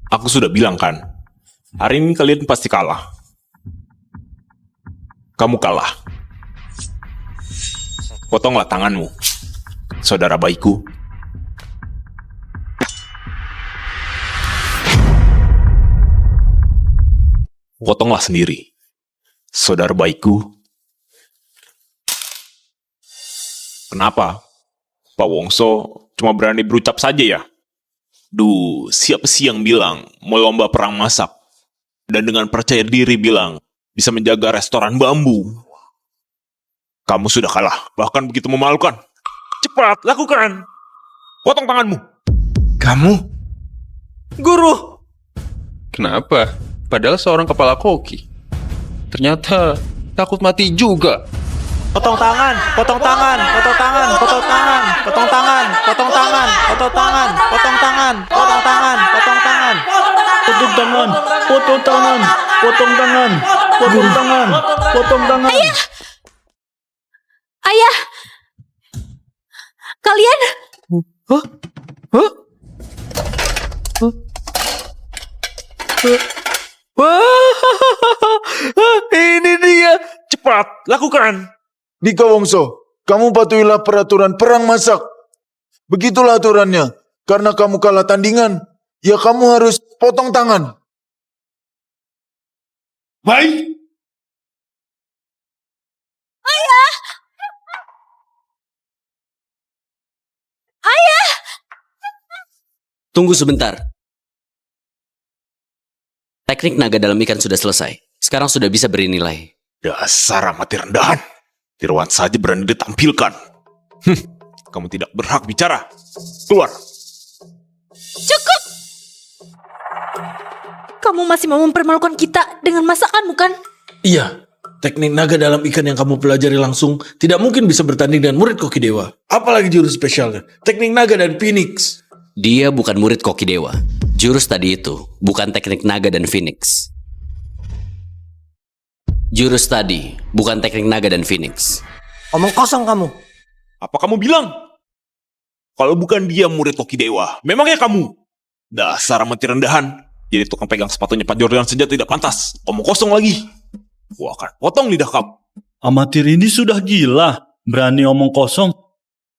Aku sudah bilang kan, hari ini kalian pasti kalah. Kamu kalah. Potonglah tanganmu, saudara baikku. Potonglah sendiri, saudara baikku. Kenapa? Pak Wongso cuma berani berucap saja ya? Duh, siapa sih yang bilang mau lomba perang masak? Dan dengan percaya diri bilang bisa menjaga restoran bambu. Kamu sudah kalah, bahkan begitu memalukan. Cepat, lakukan. Potong tanganmu. Kamu? Guru! Kenapa? Padahal seorang kepala koki. Ternyata takut mati juga. Potong tangan, potong tangan, potong tangan, potong tangan, potong tangan, potong tangan, potong tangan, potong tangan, potong tangan, potong tangan. Potong tangan, potong tangan, potong tangan, potong tangan, potong tangan. Ayah! Kalian? Hah? Hah? Wah, ini dia. Cepat, lakukan. Dika Wongso, kamu patuhilah peraturan perang masak. Begitulah aturannya. Karena kamu kalah tandingan, ya kamu harus potong tangan. Baik. Ayah! Ayah! Tunggu sebentar. Teknik naga dalam ikan sudah selesai. Sekarang sudah bisa beri nilai. Dasar amatir rendahan. Tiruan saja berani ditampilkan. Kamu tidak berhak bicara. Keluar. Cukup! Kamu masih mau mempermalukan kita dengan masakan, bukan? Iya, teknik naga dalam ikan yang kamu pelajari langsung tidak mungkin bisa bertanding dengan murid Koki Dewa. Apalagi jurus spesialnya, teknik naga dan Phoenix. Dia bukan murid Koki Dewa. Jurus tadi itu bukan teknik naga dan Phoenix. Jurus tadi bukan teknik naga dan Phoenix. Omong kosong kamu. Apa kamu bilang? Kalau bukan dia murid Koki Dewa, memangnya kamu? Dasar amatir rendahan. Jadi tukang pegang sepatunya Pak Jordan saja tidak pantas. Omong kosong lagi. Gua akan potong lidah kamu. Amatir ini sudah gila. Berani omong kosong.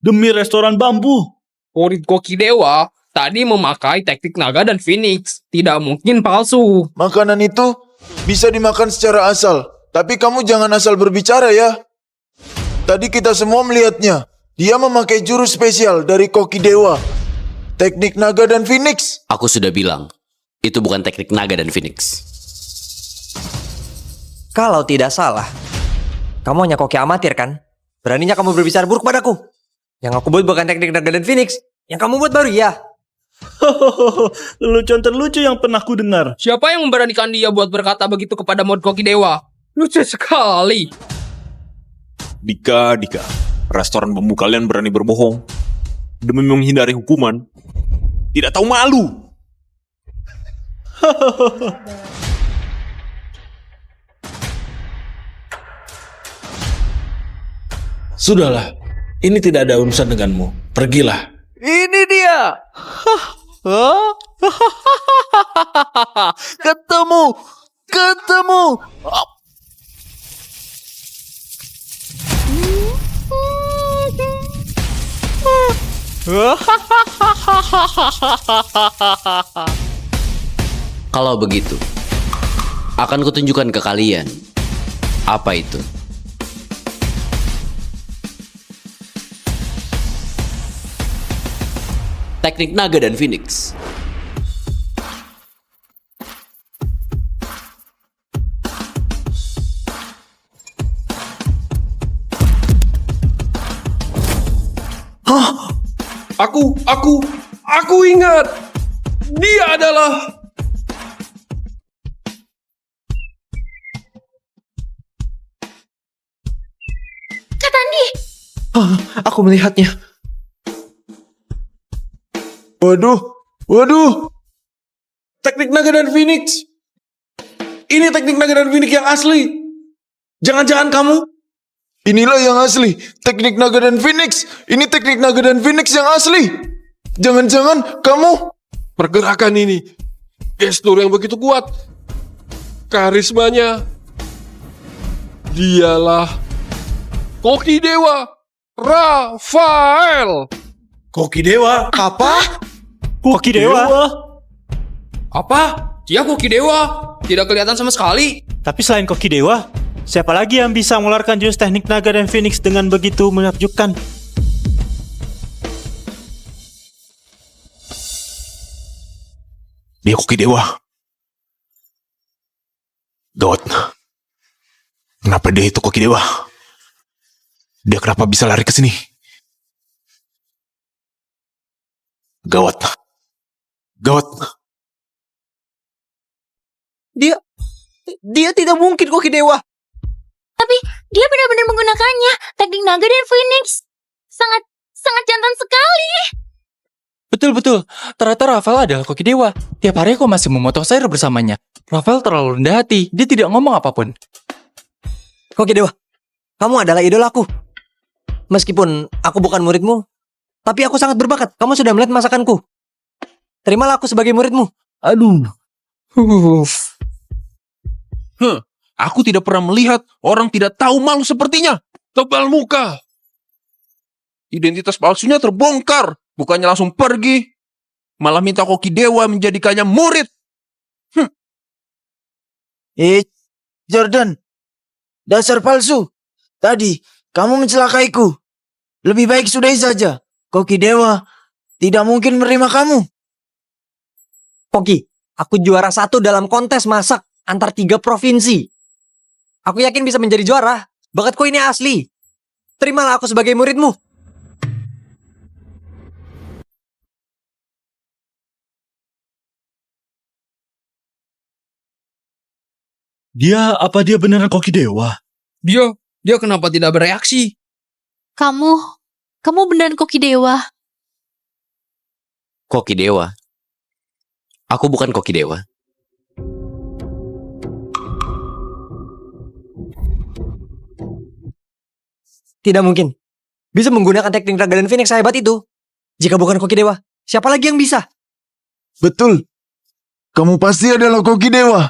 Demi restoran bambu. Murid Koki Dewa tadi memakai teknik naga dan Phoenix. Tidak mungkin palsu. Makanan itu bisa dimakan secara asal. Tapi kamu jangan asal berbicara ya. Tadi kita semua melihatnya. Dia memakai jurus spesial dari Koki Dewa. Teknik naga dan Phoenix. Aku sudah bilang, itu bukan teknik naga dan Phoenix. Kalau tidak salah, kamu hanya koki amatir kan? Beraninya kamu berbicara buruk padaku. Yang aku buat bukan teknik naga dan Phoenix. Yang kamu buat baru ya. Lelucon terlucu yang pernah ku dengar. Siapa yang memberanikan dia buat berkata begitu kepada murid Koki Dewa? Lucu sekali. Dika, restoran bambu kalian berani berbohong demi menghindari hukuman. Tidak tahu malu. Sudahlah, ini tidak ada urusan denganmu. Pergilah. Ini dia. Ketemu. Kalau begitu, akan kutunjukkan ke kalian apa itu. Teknik naga dan Phoenix. Aku ingat. Dia adalah Kak Tandi! Aku melihatnya. Waduh. Teknik naga dan Phoenix. Ini teknik naga dan Phoenix yang asli. Jangan-jangan kamu? Inilah yang asli. Teknik naga dan Phoenix. Ini teknik naga dan Phoenix yang asli. Jangan-jangan kamu? pergerakan ini. Gestur yang begitu kuat. Karismanya. Dialah Koki Dewa Rafael. Koki Dewa? Apa? Koki Dewa? Apa? Dia Koki Dewa? Tidak kelihatan sama sekali. Tapi selain Koki Dewa, siapa lagi yang bisa mengeluarkan jurus teknik naga dan Phoenix dengan begitu menakjubkan? Dia Koki Dewa. Gawat. Kenapa dia itu Koki Dewa? Dia kenapa bisa lari ke sini? Gawat. Gawat. Dia tidak mungkin Koki Dewa. Tapi dia benar-benar menggunakannya. Teknik naga dan Phoenix. Sangat jantan sekali. Betul. Ternyata Rafael adalah Koki Dewa. Tiap hari aku masih memotong sayur bersamanya. Rafael terlalu rendah hati. Dia tidak ngomong apapun. Koki Dewa, kamu adalah idolaku. Meskipun aku bukan muridmu, tapi aku sangat berbakat. Kamu sudah melihat masakanku. Terimalah aku sebagai muridmu. Aduh. Aku tidak pernah melihat orang tidak tahu malu sepertinya. Tebal muka. Identitas palsunya terbongkar. Bukannya langsung pergi. Malah minta Koki Dewa menjadikannya murid. Jordan, dasar palsu. Tadi kamu mencelakaiku. Lebih baik sudahi saja. Koki Dewa tidak mungkin menerima kamu. Koki, aku juara 1 dalam kontes masak antar 3 provinsi. Aku yakin bisa menjadi juara. Bakatku ini asli. Terimalah aku sebagai muridmu. Apa dia beneran Koki Dewa? Dia kenapa tidak bereaksi? Kamu beneran Koki Dewa. Koki Dewa? Aku bukan Koki Dewa. Tidak mungkin. Bisa menggunakan teknik Naga dan Phoenix sehebat itu. Jika bukan Koki Dewa, siapa lagi yang bisa? Betul. Kamu pasti adalah Koki Dewa.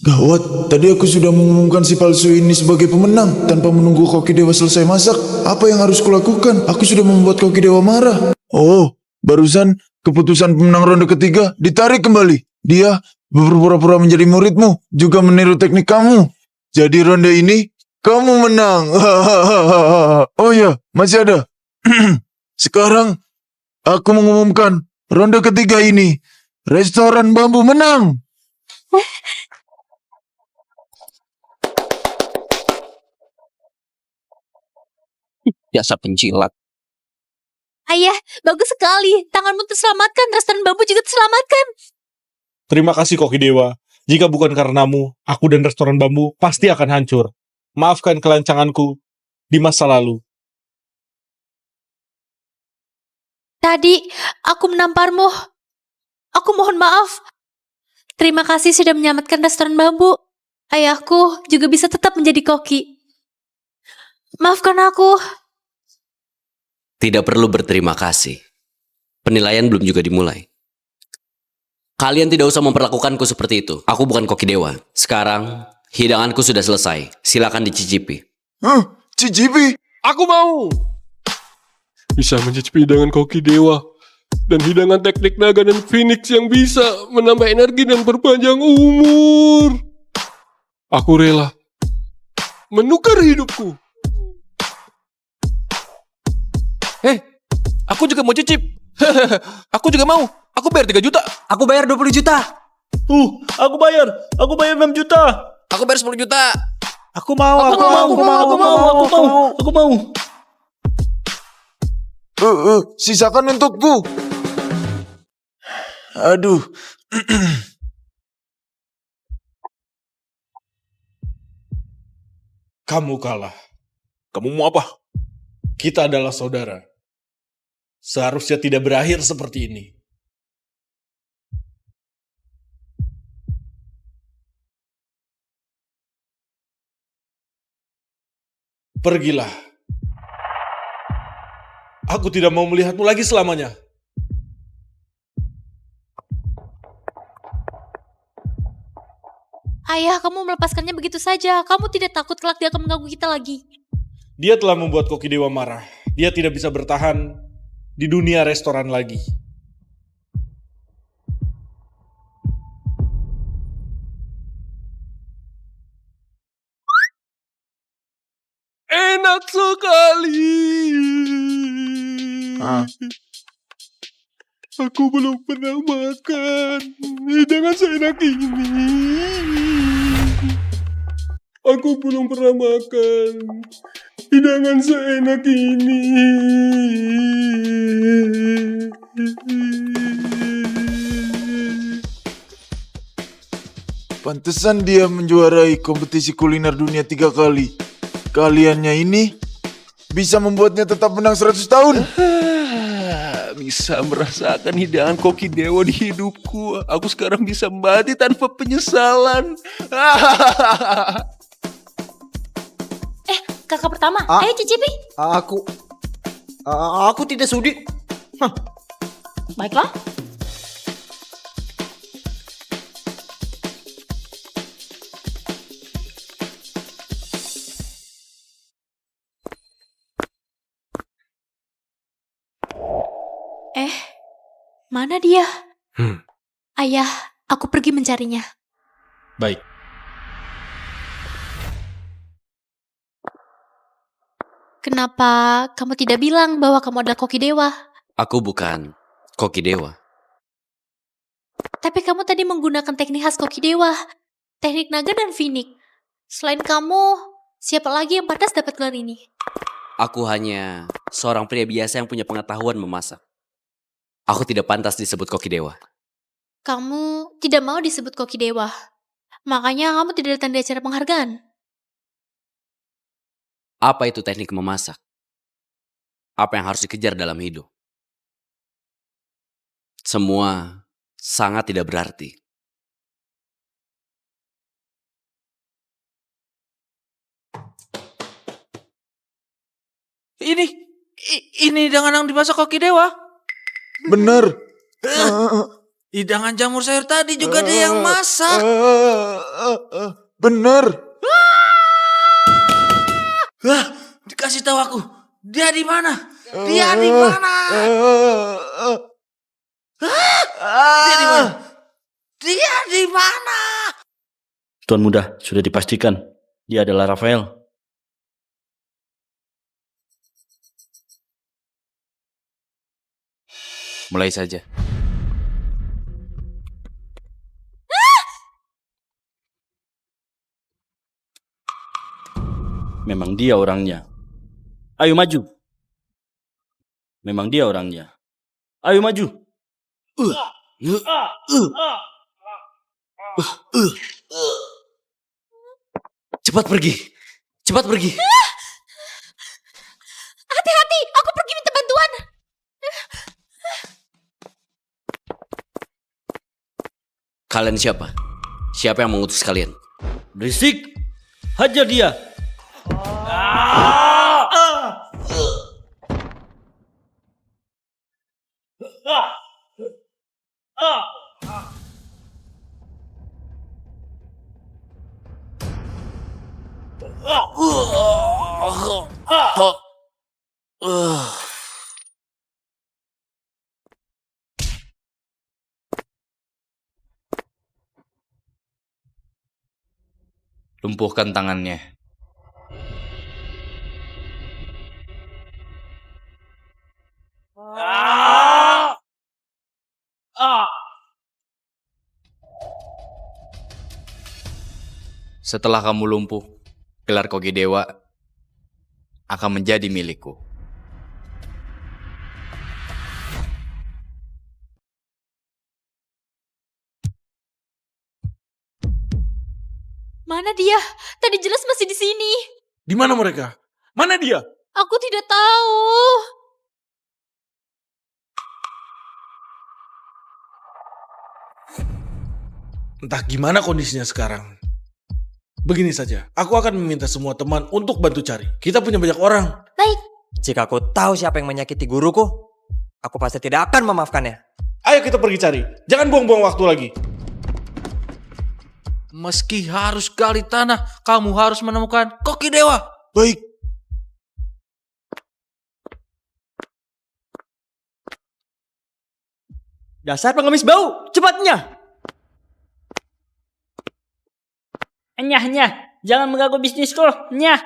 Gawat, tadi aku sudah mengumumkan si palsu ini sebagai pemenang tanpa menunggu Koki Dewa selesai masak. Apa yang harus kulakukan? Aku sudah membuat Koki Dewa marah. Oh, barusan keputusan pemenang ronde ketiga ditarik kembali. Dia berpura-pura menjadi muridmu, juga meniru teknik kamu. Jadi ronde ini kamu menang. Oh ya, masih ada. Sekarang aku mengumumkan ronde ketiga ini restoran bambu menang. Dasar pencilat. Ayah, bagus sekali. Tanganmu terselamatkan, restoran bambu juga terselamatkan. Terima kasih Koki Dewa. Jika bukan karenamu, aku dan restoran bambu pasti akan hancur. Maafkan kelancanganku di masa lalu. Tadi aku menamparmu. Aku mohon maaf. Terima kasih sudah menyelamatkan restoran bambu. Ayahku juga bisa tetap menjadi koki. Maafkan aku. Tidak perlu berterima kasih. Penilaian belum juga dimulai. Kalian tidak usah memperlakukanku seperti itu. Aku bukan Koki Dewa. Sekarang, hidanganku sudah selesai. Silakan dicicipi. Cicipi? Aku mau. Bisa mencicipi hidangan Koki Dewa. Dan hidangan teknik naga dan Phoenix yang bisa menambah energi dan berpanjang umur. Aku rela menukar hidupku. Aku juga mau cicip. Aku juga mau. Aku bayar 3 juta. Aku bayar 20 juta. Aku bayar 6 juta. Aku bayar 10 juta. Aku mau. Sisakan untukku. Aduh. Kamu kalah. Kamu mau apa? Kita adalah saudara. Seharusnya tidak berakhir seperti ini. Pergilah. Aku tidak mau melihatmu lagi selamanya. Ayah, kamu melepaskannya begitu saja. Kamu tidak takut kelak dia akan mengganggu kita lagi. Dia telah membuat Koki Dewa marah. Dia tidak bisa bertahan di dunia restoran lagi. Enak sekali. Aku belum pernah makan hidangan seenak ini. Aku belum pernah makan hidangan seenak ini. Pantesan dia menjuarai kompetisi kuliner dunia 3 kali. Keahliannya ini bisa membuatnya tetap menang 100 tahun. Bisa merasakan hidangan Koki Dewa di hidupku. Aku sekarang bisa mati tanpa penyesalan. Kakak pertama, ayo cicipi. Aku tidak sudi. Baiklah. Mana dia? Ayah, aku pergi mencarinya. Baik. Kenapa kamu tidak bilang bahwa kamu adalah koki dewa? Aku bukan koki dewa. Tapi kamu tadi menggunakan teknik khas koki dewa. Teknik naga dan Phoenix. Selain kamu, siapa lagi yang pantas dapat gelar ini? Aku hanya seorang pria biasa yang punya pengetahuan memasak. Aku tidak pantas disebut koki dewa. Kamu tidak mau disebut koki dewa. Makanya kamu tidak datang di acara penghargaan. Apa itu teknik memasak? Apa yang harus dikejar dalam hidup? Semua sangat tidak berarti. Ini hidangan yang dimasak koki dewa. Bener. Hidangan jamur sayur tadi juga dia yang masak. Bener. Wah, dikasih tahu aku. Dia di mana? Dia di mana? Dia di mana? Dia di mana? Tuan Muda, sudah dipastikan dia adalah Rafael. Mulai saja. Memang dia orangnya. Ayo maju. Memang dia orangnya. Ayo maju. Cepat pergi. Cepat pergi. Hati-hati, aku pergi minta bantuan. Kalian siapa? Siapa yang mengutus kalian? Berisik. Hajar dia. Lumpuhkan tangannya. Setelah kamu lumpuh, gelar Koki Dewa akan menjadi milikku. Mana dia? Tadi jelas masih di sini. Di mana mereka? Mana dia? Aku tidak tahu. Entah gimana kondisinya sekarang. Begini saja, aku akan meminta semua teman untuk bantu cari. Kita punya banyak orang. Baik. Jika aku tahu siapa yang menyakiti guruku, aku pasti tidak akan memaafkannya. Ayo kita pergi cari. Jangan buang-buang waktu lagi. Meski harus gali tanah, kamu harus menemukan Koki Dewa. Baik. Dasar pengemis bau, cepatnya! Nyah, nyah, jangan mengganggu bisnisku, nyah.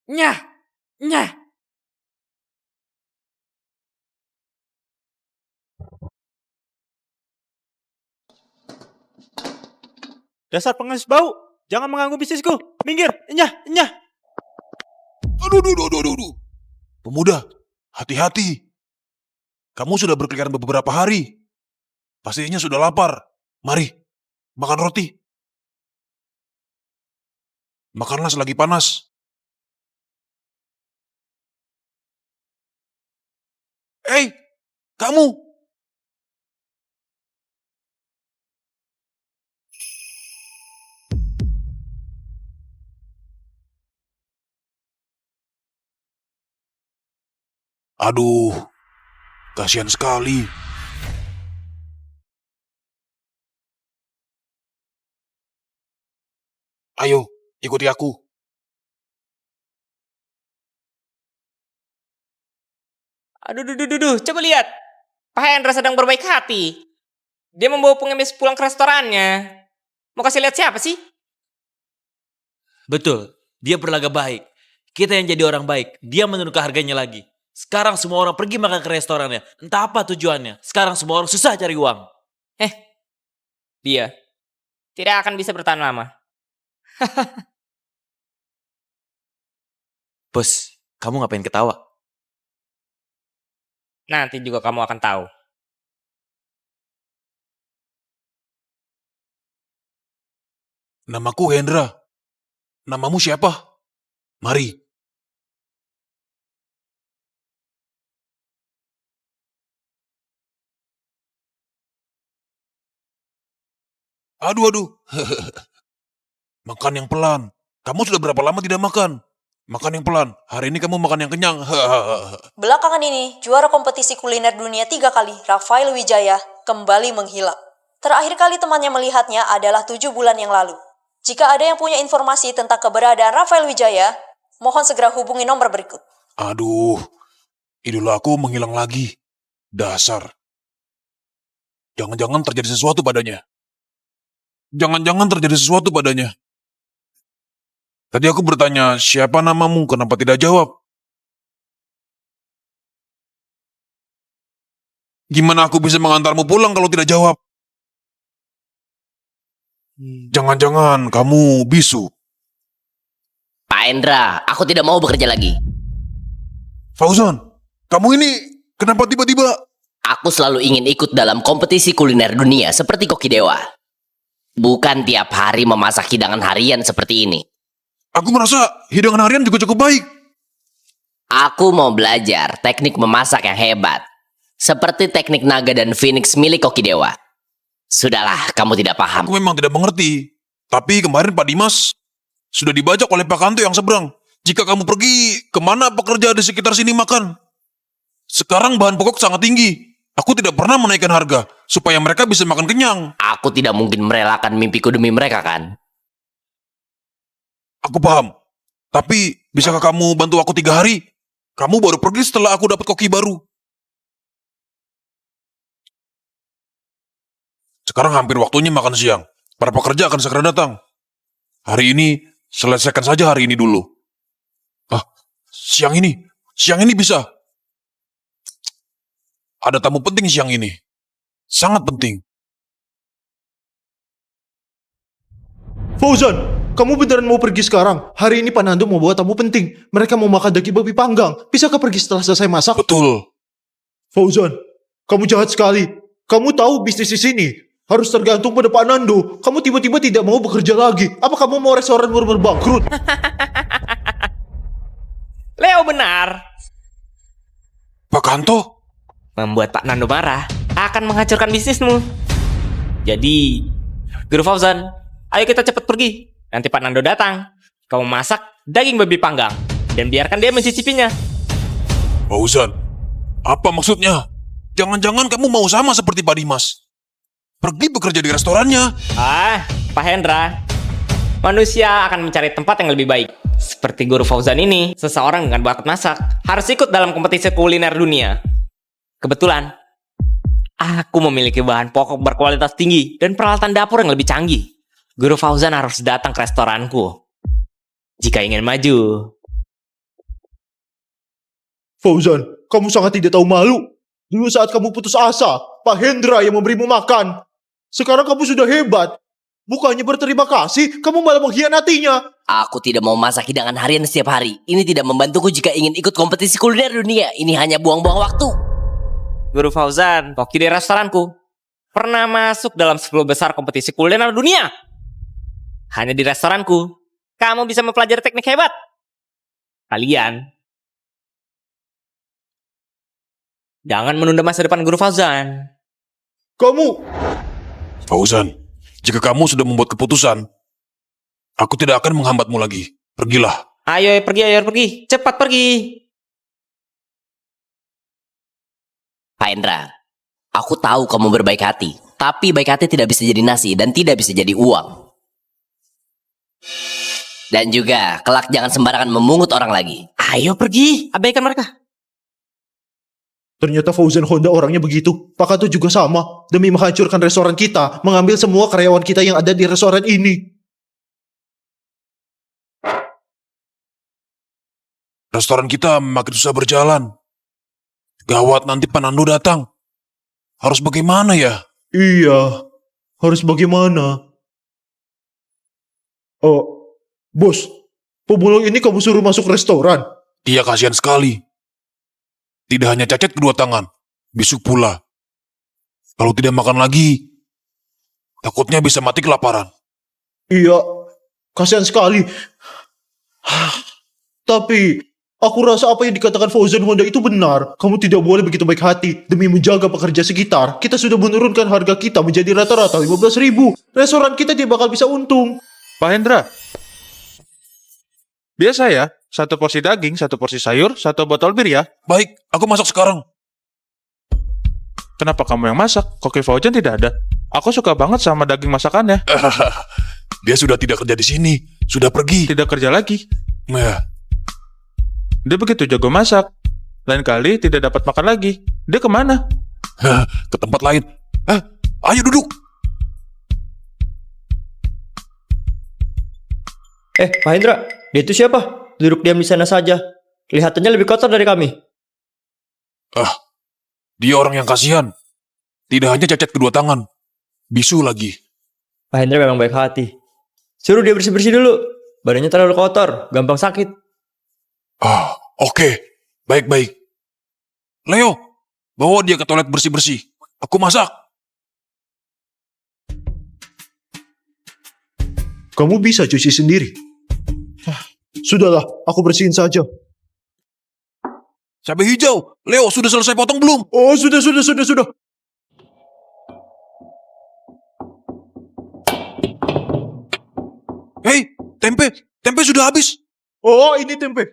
Nyah, nyah. Dasar pengemis bau, jangan mengganggu bisnisku. Minggir, nyah, nyah. Aduh. Pemuda, hati-hati. Kamu sudah berkeliaran beberapa hari. Pastinya sudah lapar. Mari, makan roti. Makanlah selagi panas. Hei, kamu! Aduh, kasihan sekali. Ayo, ikuti aku. Aduh, coba lihat. Pak Hendra sedang berbaik hati. Dia membawa pengemis pulang ke restorannya. Mau kasih lihat siapa sih? Betul, dia berlagak baik. Kita yang jadi orang baik, dia menurunkan harganya lagi. Sekarang semua orang pergi makan ke restorannya. Entah apa tujuannya. Sekarang semua orang susah cari uang. Dia tidak akan bisa bertahan lama. Bos, kamu ngapain ketawa? Nanti juga kamu akan tahu. Namaku Hendra. Namamu siapa? Mari. Aduh. Makan yang pelan. Kamu sudah berapa lama tidak makan? Makan yang pelan. Hari ini kamu makan yang kenyang. Belakangan ini, juara kompetisi kuliner dunia 3 kali, Rafael Wijaya, kembali menghilang. Terakhir kali temannya melihatnya adalah 7 bulan yang lalu. Jika ada yang punya informasi tentang keberadaan Rafael Wijaya, mohon segera hubungi nomor berikut. Aduh, idola aku menghilang lagi. Dasar. Jangan-jangan terjadi sesuatu padanya. Tadi aku bertanya, siapa namamu? Kenapa tidak jawab? Gimana aku bisa mengantarmu pulang kalau tidak jawab? Jangan-jangan kamu bisu. Pak Endra, aku tidak mau bekerja lagi. Fauzan, kamu ini kenapa tiba-tiba? Aku selalu ingin ikut dalam kompetisi kuliner dunia seperti Koki Dewa. Bukan tiap hari memasak hidangan harian seperti ini. Aku merasa hidangan harian juga cukup baik. Aku mau belajar teknik memasak yang hebat. Seperti teknik naga dan phoenix milik Koki Dewa. Sudahlah, kamu tidak paham. Aku memang tidak mengerti. Tapi kemarin Pak Dimas sudah dibajak oleh Pak Kanto yang seberang. Jika kamu pergi, kemana pekerja di sekitar sini makan? Sekarang bahan pokok sangat tinggi. Aku tidak pernah menaikkan harga, supaya mereka bisa makan kenyang. Aku tidak mungkin merelakan mimpiku demi mereka, kan? Aku paham. Tapi, bisakah kamu bantu aku 3 hari? Kamu baru pergi setelah aku dapat koki baru. Sekarang hampir waktunya makan siang. Para pekerja akan segera datang. Hari ini, selesaikan saja hari ini dulu. Siang ini bisa. Ada tamu penting siang ini. Sangat penting. Fauzan, kamu beneran mau pergi sekarang? Hari ini Pak Nando mau bawa tamu penting. Mereka mau makan daging babi panggang. Bisakah pergi setelah selesai masak? Betul. Fauzan, kamu jahat sekali. Kamu tahu bisnis di sini harus tergantung pada Pak Nando. Kamu tiba-tiba tidak mau bekerja lagi. Apa kamu mau restoran murmur bangkrut? Leo benar. Pak Kanto? Membuat Pak Nando marah akan menghancurkan bisnismu. Jadi, Guru Fauzan, ayo kita cepat pergi. Nanti Pak Nando datang. Kamu masak daging babi panggang dan biarkan dia mencicipinya. Fauzan, apa maksudnya? Jangan-jangan kamu mau sama seperti Pak Dimas. Pergi bekerja di restorannya. Pak Hendra. Manusia akan mencari tempat yang lebih baik. Seperti Guru Fauzan ini, seseorang dengan bakat masak harus ikut dalam kompetisi kuliner dunia. Kebetulan, aku memiliki bahan pokok berkualitas tinggi dan peralatan dapur yang lebih canggih. Guru Fauzan harus datang ke restoranku jika ingin maju. Fauzan, kamu sangat tidak tahu malu. Dulu saat kamu putus asa, Pak Hendra yang memberimu makan. Sekarang kamu sudah hebat. Bukannya berterima kasih, kamu malah mengkhianatinya. Aku tidak mau masak hidangan harian setiap hari. Ini tidak membantuku jika ingin ikut kompetisi kuliner dunia. Ini hanya buang-buang waktu. Guru Fauzan, koki di restoranku, pernah masuk dalam 10 besar kompetisi kuliner dunia. Hanya di restoranku, kamu bisa mempelajari teknik hebat. Kalian, jangan menunda masa depan Guru Fauzan. Fauzan, jika kamu sudah membuat keputusan, aku tidak akan menghambatmu lagi. Pergilah. Ayo pergi. Cepat pergi. Pak Endra, aku tahu kamu berbaik hati. Tapi baik hati tidak bisa jadi nasi dan tidak bisa jadi uang. Dan juga, kelak jangan sembarangan memungut orang lagi. Ayo pergi, abaikan mereka. Ternyata Fauzan Honda orangnya begitu. Pak Kato juga sama. Demi menghancurkan restoran kita, mengambil semua karyawan kita yang ada di restoran ini. Restoran kita makin susah berjalan. Gawat, nanti Panando datang. Harus bagaimana ya? Iya, harus bagaimana? Oh, bos, pemulung ini kamu suruh masuk restoran? Dia kasihan sekali. Tidak hanya cacat kedua tangan, bisu pula. Kalau tidak makan lagi, takutnya bisa mati kelaparan. Iya, kasihan sekali. Tapi, aku rasa apa yang dikatakan Fauzan Honda itu benar. Kamu tidak boleh begitu baik hati. Demi menjaga pekerja sekitar, kita sudah menurunkan harga kita menjadi rata-rata 15.000. Restoran kita tidak bakal bisa untung. Pak Hendra, biasa ya, 1 porsi daging, 1 porsi sayur, 1 botol bir ya. Baik, aku masak sekarang. Kenapa kamu yang masak? Koki Fauzan tidak ada. Aku suka banget sama daging masakannya. Dia sudah tidak kerja di sini, sudah pergi. Tidak kerja lagi. Ya. Dia begitu jago masak. Lain kali tidak dapat makan lagi. Dia kemana? Ke tempat lain. Ayo duduk. Pak Hendra, dia itu siapa? Duduk diam di sana saja. Kelihatannya lebih kotor dari kami. Dia orang yang kasihan. Tidak hanya cacat kedua tangan, bisu lagi. Pak Hendra memang baik hati. Suruh dia bersih-bersih dulu. Badannya terlalu kotor, gampang sakit. Oke. Baik-baik. Leo, bawa dia ke toilet bersih-bersih. Aku masak. Kamu bisa cuci sendiri. Sudahlah, aku bersihin saja. Cabai hijau, Leo sudah selesai potong belum? Oh, sudah. Hei, tempe sudah habis. Oh, ini tempe.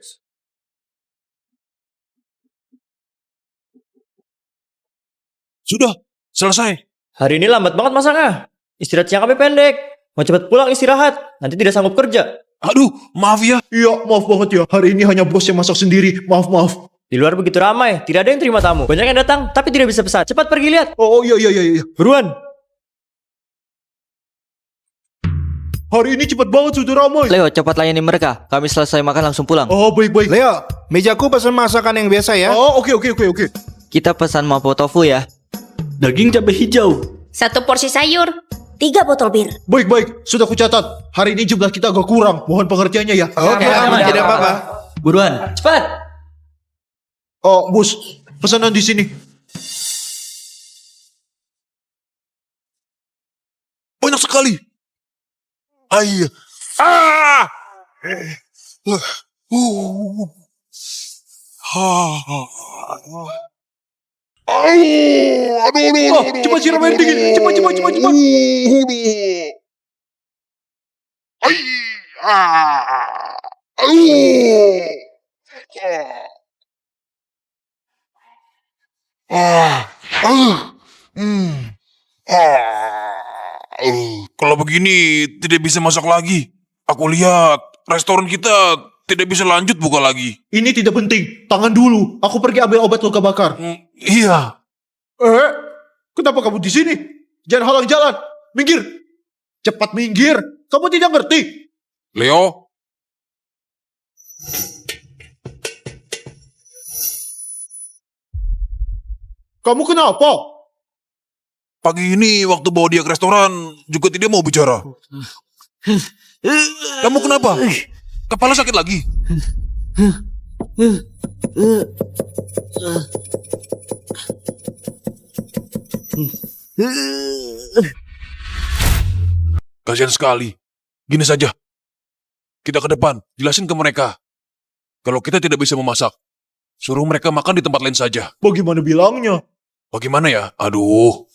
Sudah, selesai. Hari ini lambat banget masaknya. Istirahat siang kami pendek. Mau cepat pulang istirahat, nanti tidak sanggup kerja. Aduh, maaf ya. Iya, maaf banget ya. Hari ini hanya bos yang masak sendiri. Maaf. Di luar begitu ramai, tidak ada yang terima tamu. Banyak yang datang, tapi tidak bisa pesan. Cepat pergi lihat. Oh, iya. Buruan. Hari ini cepat banget, sudah ramai. Leo, cepat layani mereka. Kami selesai makan langsung pulang. Oh, baik. Leo, mejaku pesan masakan yang biasa ya. Oh, oke. Kita pesan mapo tofu ya. Daging cabai hijau. 1 porsi sayur, 3 botol bir. Baik. Sudah kucatat. Hari ini jumlah kita agak kurang. Mohon pengertiannya ya. Oke, aman, tidak apa-apa. Buruan. Cepat. Oh, bos. Pesanan di sini. Banyak sekali. Ayo. Cepat siram air dingin. Cepat. Kalau begini tidak bisa masak lagi. Aku lihat restoran kita tidak bisa lanjut buka lagi. Ini tidak penting. Tangan dulu. Aku pergi ambil obat luka bakar. Iya. Kenapa kamu di sini? Jangan halang jalan. Minggir. Cepat minggir. Kamu tidak ngerti. Leo. Kamu kenapa? Pagi ini waktu bawa dia ke restoran juga tidak mau bicara. Kamu kenapa? Kepala sakit lagi? Kasihan sekali. Gini saja. Kita ke depan, jelasin ke mereka. Kalau kita tidak bisa memasak, suruh mereka makan di tempat lain saja. Bagaimana bilangnya? Bagaimana ya? Aduh.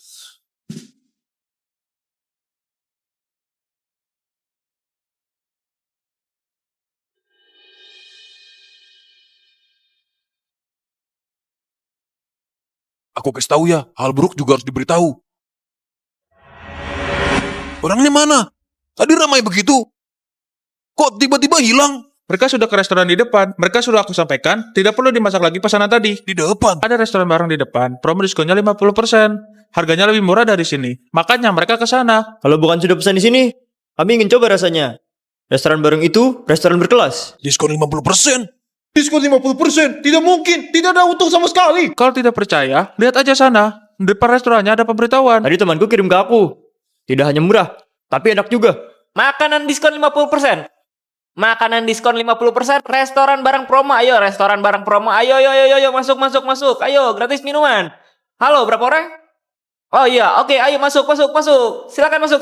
Aku kasih tahu ya, hal buruk juga harus diberitahu. Orangnya mana? Tadi ramai begitu. Kok tiba-tiba hilang? Mereka sudah ke restoran di depan. Mereka sudah aku sampaikan, tidak perlu dimasak lagi pesanan tadi. Di depan? Ada restoran bareng di depan, promo diskonnya 50%. Harganya lebih murah dari sini. Makanya mereka ke sana. Kalau bukan sudah pesan di sini, kami ingin coba rasanya. Restoran bareng itu restoran berkelas. Diskon 50%? Diskon 50%? Tidak mungkin. Tidak ada untung sama sekali. Kalau tidak percaya, lihat aja sana. Di depan restorannya ada pemberitahuan. Tadi temanku kirim ke aku. Tidak hanya murah, tapi enak juga. Makanan diskon 50%. Makanan diskon 50%. Restoran bareng promo. Ayo, restoran bareng promo. Ayo, masuk. Ayo, gratis minuman. Halo, berapa orang? Oh iya, oke, ayo masuk. Silakan masuk.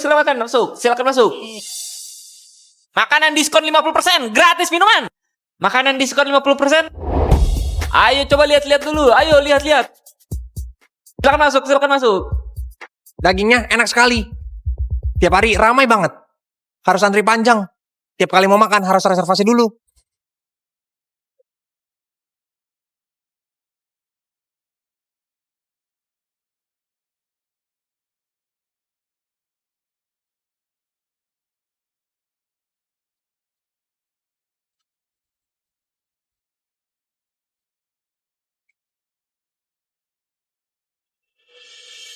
Makanan diskon 50%, gratis minuman. Makanan diskon 50%. Ayo coba lihat-lihat dulu. Ayo lihat-lihat. Silakan masuk. Dagingnya enak sekali. Tiap hari ramai banget. Harus antri panjang. Tiap kali mau makan harus reservasi dulu.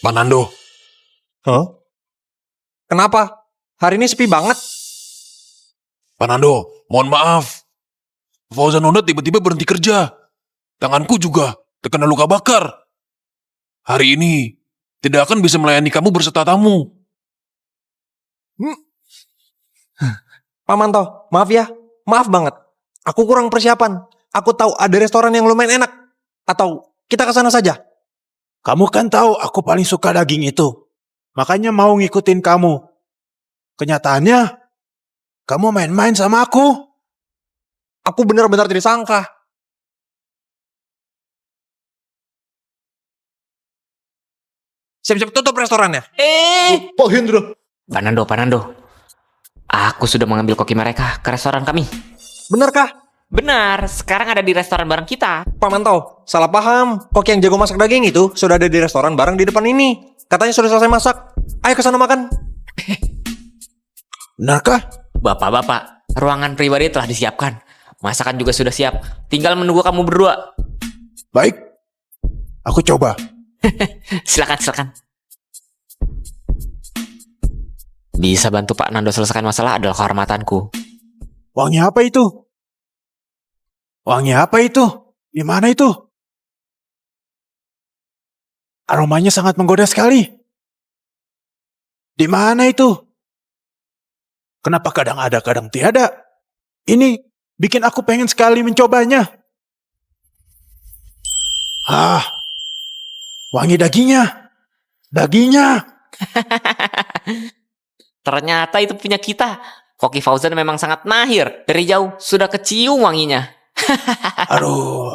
Pak Nando. Hah? Kenapa? Hari ini sepi banget. Pak Nando, mohon maaf. Fauzan Nona tiba-tiba berhenti kerja. Tanganku juga terkena luka bakar. Hari ini tidak akan bisa melayani kamu berserta tamu. Pak Manto, maaf ya. Maaf banget. Aku kurang persiapan. Aku tahu ada restoran yang lumayan enak. Atau kita ke sana saja. Kamu kan tahu aku paling suka daging itu. Makanya mau ngikutin kamu. Kenyataannya, kamu main-main sama aku. Aku benar-benar tidak sangka. Siap-siap tutup restorannya. Pak Hendra. Pak Nando. Aku sudah mengambil koki mereka ke restoran kami. Benarkah? Benar, sekarang ada di restoran bareng kita. Pak Manto, salah paham. Koki yang jago masak daging itu sudah ada di restoran bareng di depan ini. Katanya sudah selesai masak. Ayo ke sana makan. Benarkah? Bapak-bapak, ruangan pribadi telah disiapkan. Masakan juga sudah siap. Tinggal menunggu kamu berdua. Baik. Aku coba. Silakan. Bisa bantu Pak Nando selesaikan masalah adalah kehormatanku. Wangi apa itu? Di mana itu? Aromanya sangat menggoda sekali. Di mana itu? Kenapa kadang ada, kadang tiada? Ini bikin aku pengen sekali mencobanya. Wangi dagingnya. Ternyata itu punya kita. Koki Fauzan memang sangat mahir. Dari jauh sudah kecium wanginya. Aduh,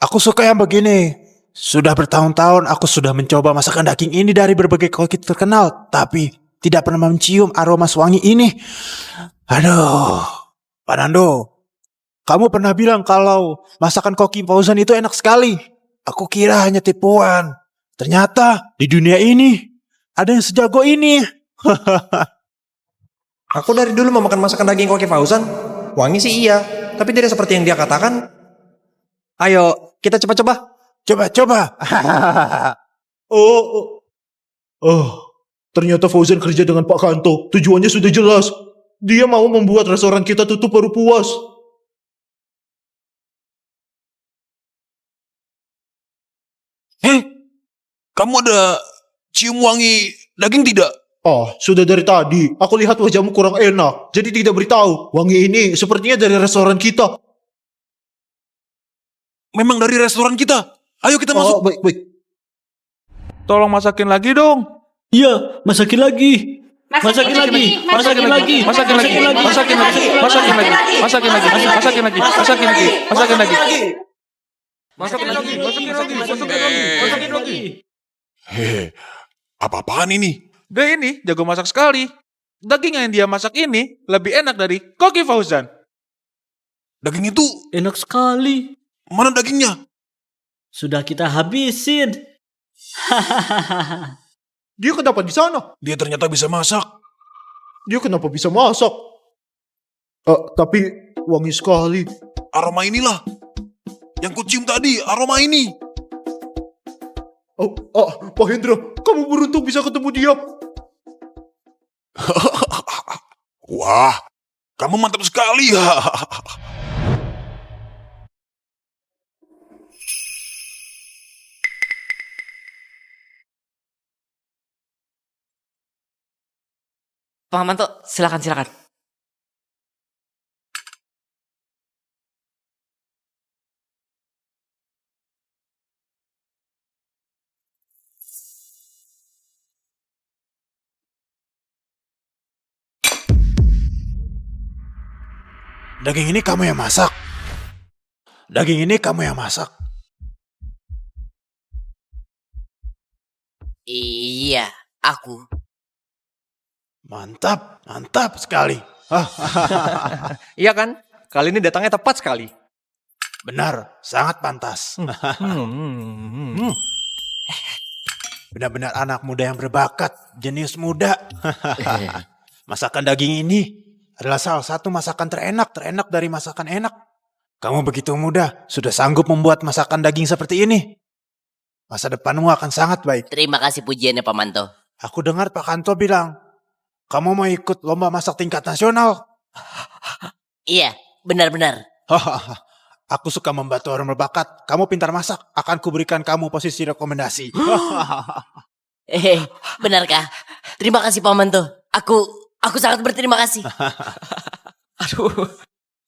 aku suka yang begini. Sudah bertahun-tahun aku sudah mencoba masakan daging ini dari berbagai koki terkenal, tapi tidak pernah mencium aroma wangi ini. Aduh, Pak Nando, kamu pernah bilang kalau masakan koki Fauzan itu enak sekali. Aku kira hanya tipuan. Ternyata di dunia ini ada yang sejago ini. Aku dari dulu mau makan masakan daging koki Fauzan. Wangi sih iya, tapi tidak seperti yang dia katakan. Ayo, kita coba-coba. Coba. Ternyata Fauzan kerja dengan Pak Kanto. Tujuannya sudah jelas. Dia mau membuat restoran kita tutup baru puas. Kamu ada cium wangi daging tidak? Sudah dari tadi. Aku lihat wajahmu kurang enak. Jadi tidak beritahu. Wangi ini sepertinya dari restoran kita. Memang dari restoran kita. Ayo kita masuk. Baik. Tolong masakin lagi dong. Iya, masakin lagi. Masakin lagi. Apa-apaan ini? Dia ini jago masak sekali. Daging yang dia masak ini lebih enak dari koki Fauzan. Daging itu enak sekali. Mana dagingnya? Sudah kita habisin. Dia kenapa di sana? Dia ternyata bisa masak. Dia kenapa bisa masak? Tapi wangi sekali. Aroma inilah. Yang kucium tadi, aroma ini. Pak Hendra, kamu beruntung bisa ketemu dia. Wah, kamu mantap sekali ya. Pak Manto, silakan silakan. Daging ini kamu yang masak. Daging ini kamu yang masak. Iya, aku. Mantap, mantap sekali. Iya kan? Kali ini datangnya tepat sekali. Benar, sangat pantas. Benar-benar anak muda yang berbakat, jenius muda. Masakan daging ini adalah salah satu masakan terenak dari masakan enak. Kamu begitu muda, sudah sanggup membuat masakan daging seperti ini. Masa depanmu akan sangat baik. Terima kasih pujiannya Pak Manto. Aku dengar Pak Kanto bilang, kamu mau ikut lomba masak tingkat nasional. Iya, benar-benar. Aku suka membantu orang berbakat. Kamu pintar masak, akan kuberikan kamu posisi rekomendasi. Benarkah? Terima kasih Pak Manto. Aku sangat berterima kasih. Aduh,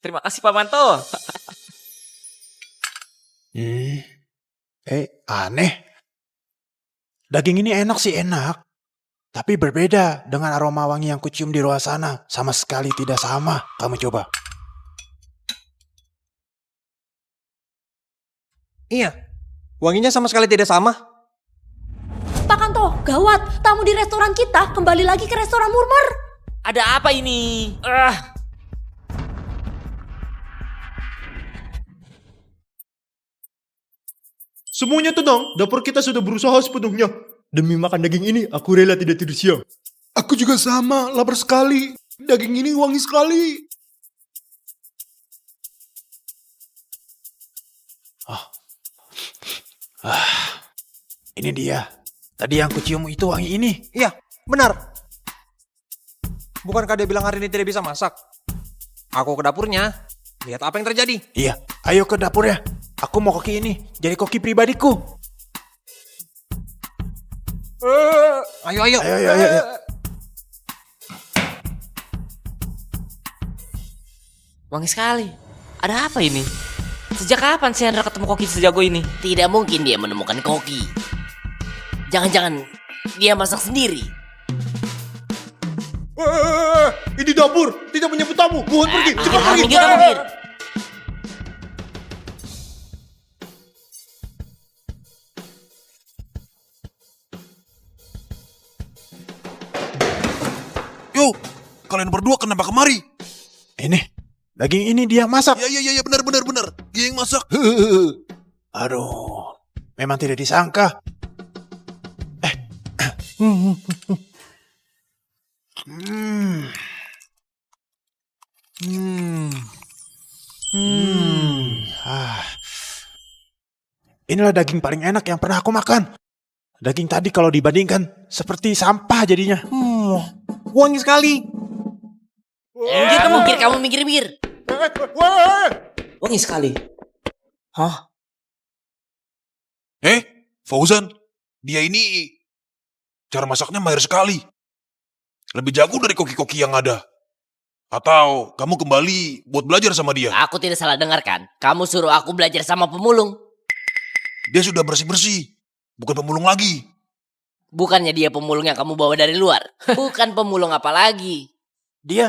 terima kasih Pak Manto. Aneh. Daging ini enak sih enak. Tapi berbeda dengan aroma wangi yang kucium di luar sana. Sama sekali tidak sama. Kamu coba. Iya, wanginya sama sekali tidak sama. Pak Kanto, gawat. Tamu di restoran kita kembali lagi ke restoran Murmur. Ada apa ini? Semuanya tenang, dapur kita sudah berusaha sepenuhnya. Demi makan daging ini, aku rela tidak tidur siang. Aku juga sama, lapar sekali. Daging ini wangi sekali. Ini dia. Tadi yang kucium itu wangi ini. Iya, benar. Bukankah dia bilang hari ini tidak bisa masak? Aku ke dapurnya, lihat apa yang terjadi. Iya, ayo ke dapur ya. Aku mau koki ini, jadi koki pribadiku. Ayo. Ayo. Wangi sekali. Ada apa ini? Sejak kapan si Hendra ketemu koki sejago ini? Tidak mungkin dia menemukan koki. Jangan-jangan dia masak sendiri. Ini dapur, tidak menyebut tamu. Mohon pergi, cepat pergi. Minggir. Yo, kalian berdua kenapa kemari? Ini, daging ini dia masak. Ya, benar. Dia yang masak. Aduh, memang tidak disangka. Inilah daging paling enak yang pernah aku makan. Daging tadi kalau dibandingkan seperti sampah jadinya. Wangi sekali. Kamu minggir. Wangi sekali. Hah? Fauzan, dia ini cara masaknya mahir sekali. Lebih jago dari koki-koki yang ada. Atau kamu kembali buat belajar sama dia. Aku tidak salah dengar kan? Kamu suruh aku belajar sama pemulung. Dia sudah bersih-bersih. Bukan pemulung lagi. Bukannya dia pemulung yang kamu bawa dari luar. Bukan pemulung apa lagi. Dia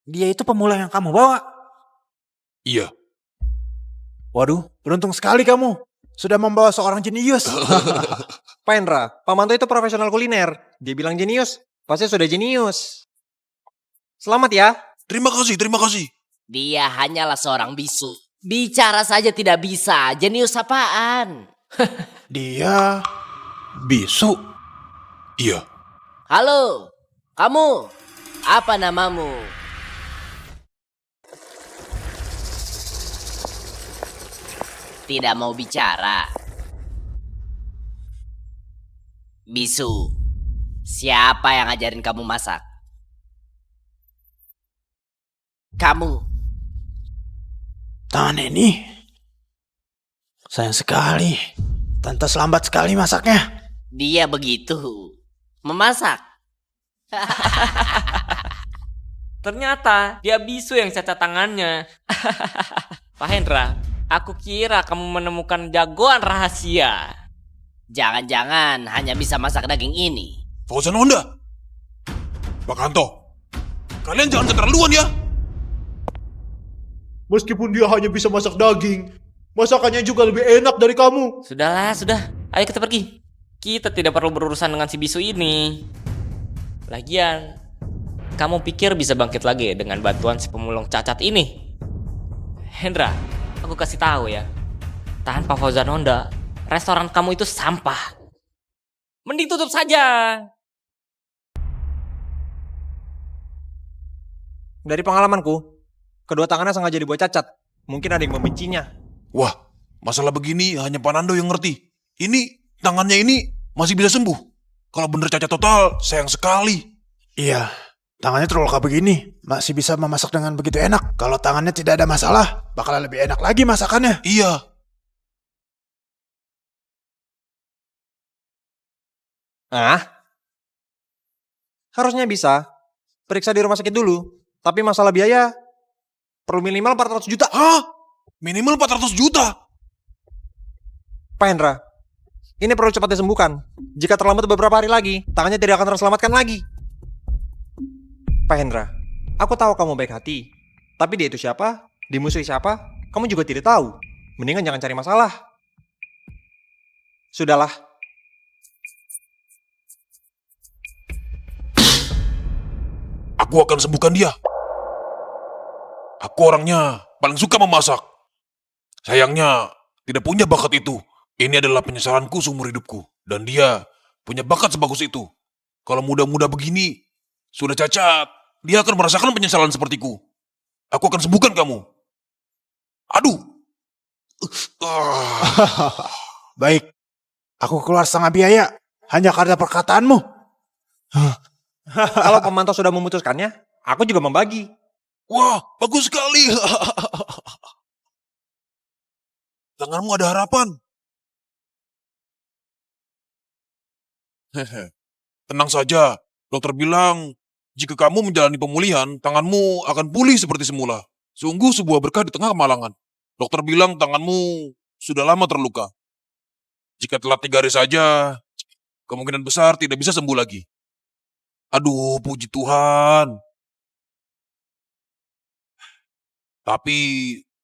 itu pemulung yang kamu bawa. Iya. Waduh, beruntung sekali kamu. Sudah membawa seorang jenius. Pak Hendra, Pak Manto itu profesional kuliner. Dia bilang jenius, pasti sudah jenius. Selamat ya. Terima kasih. Dia hanyalah seorang bisu. Bicara saja tidak bisa. Jenius apaan? Dia bisu. Iya. Halo, kamu. Apa namamu? tidak mau bicara. Bisu, siapa yang ngajarin kamu masak? Kamu. Tangan ini. Sayang sekali. Tante lambat sekali masaknya. Dia begitu. Memasak. Ternyata dia bisu yang cacat tangannya. Pak Hendra, aku kira kamu menemukan jagoan rahasia. Jangan-jangan hanya bisa masak daging ini. Fauzan Honda. Pak Kanto, kalian jangan keterlaluan ya. Meskipun dia hanya bisa masak daging, masakannya juga lebih enak dari kamu. Sudahlah, sudah. Ayo kita pergi. Kita tidak perlu berurusan dengan si bisu ini. Lagian, kamu pikir bisa bangkit lagi dengan bantuan si pemulung cacat ini? Hendra, aku kasih tahu ya. Tanpa Fauzan Honda, restoran kamu itu sampah. Mending tutup saja. Dari pengalamanku, kedua tangannya sengaja dibuat cacat. Mungkin ada yang membencinya. Wah, masalah begini hanya Pak Nando yang ngerti. Ini, tangannya ini masih bisa sembuh. Kalau bener cacat total, sayang sekali. Iya, tangannya terluka begini. Masih bisa memasak dengan begitu enak. Kalau tangannya tidak ada masalah, bakal lebih enak lagi masakannya. Iya. Harusnya bisa. Periksa di rumah sakit dulu. Tapi masalah biaya, perlu minimal 400 juta. Hah? Minimal 400 juta? Pak Hendra, ini perlu cepat disembuhkan. Jika terlambat beberapa hari lagi, tangannya tidak akan terselamatkan lagi. Pak Hendra, aku tahu kamu baik hati. Tapi dia itu siapa? Dimusuhi siapa? Kamu juga tidak tahu. Mendingan jangan cari masalah. Sudahlah. Aku akan sembuhkan dia. Aku orangnya paling suka memasak. Sayangnya, tidak punya bakat itu. Ini adalah penyesalanku seumur hidupku. Dan dia punya bakat sebagus itu. Kalau muda-muda begini, sudah cacat, dia akan merasakan penyesalan sepertiku. Aku akan sembuhkan kamu. Aduh. Baik, aku keluar setengah biaya. Hanya karena perkataanmu. Kalau pemantau sudah memutuskannya, aku juga membagi. Wah, bagus sekali. Tanganmu ada harapan. Tenang saja, dokter bilang jika kamu menjalani pemulihan, tanganmu akan pulih seperti semula. Sungguh sebuah berkah di tengah kemalangan. Dokter bilang tanganmu sudah lama terluka. Jika telat 3 hari saja, kemungkinan besar tidak bisa sembuh lagi. Aduh, puji Tuhan. Tapi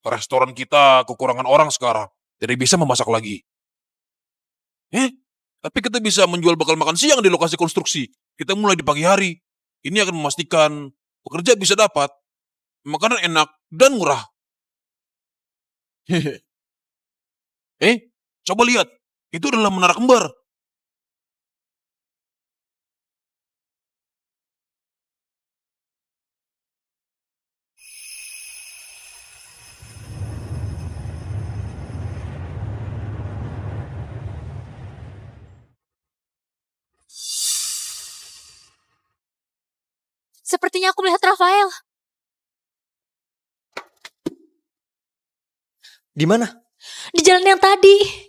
restoran kita kekurangan orang sekarang. Tidak bisa memasak lagi. Tapi kita bisa menjual bakal makan siang di lokasi konstruksi. Kita mulai di pagi hari. Ini akan memastikan pekerja bisa dapat makanan enak dan murah. Coba lihat. Itu adalah menara kembar. Sepertinya aku melihat Rafael. Di mana? Di jalan yang tadi.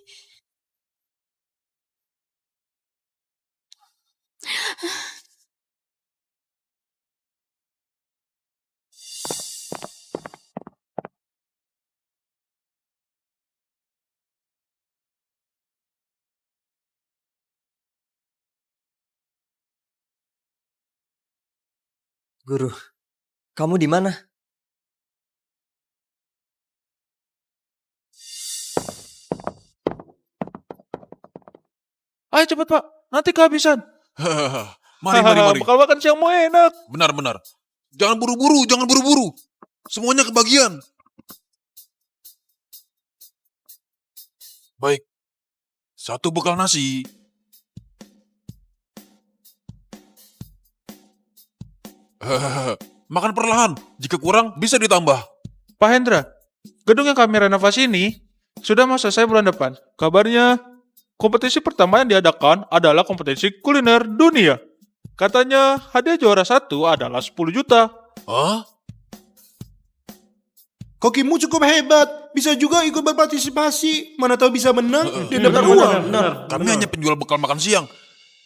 Guru, kamu di mana? Ayo cepat Pak, nanti kehabisan. Mari. Bakal makan siang mau enak. Benar. Jangan buru-buru. Semuanya kebagian. Baik. 1 bekal nasi. Makan perlahan. Jika kurang, bisa ditambah. Pak Hendra, gedung yang kami renovasi ini sudah mau selesai bulan depan. Kabarnya, kompetisi pertama yang diadakan adalah kompetisi kuliner dunia. Katanya hadiah juara 1 adalah 10 juta. Hah? Kokimu cukup hebat, bisa juga ikut berpartisipasi. Mana tahu bisa menang dan dapat uang. Kami hanya penjual bekal makan siang.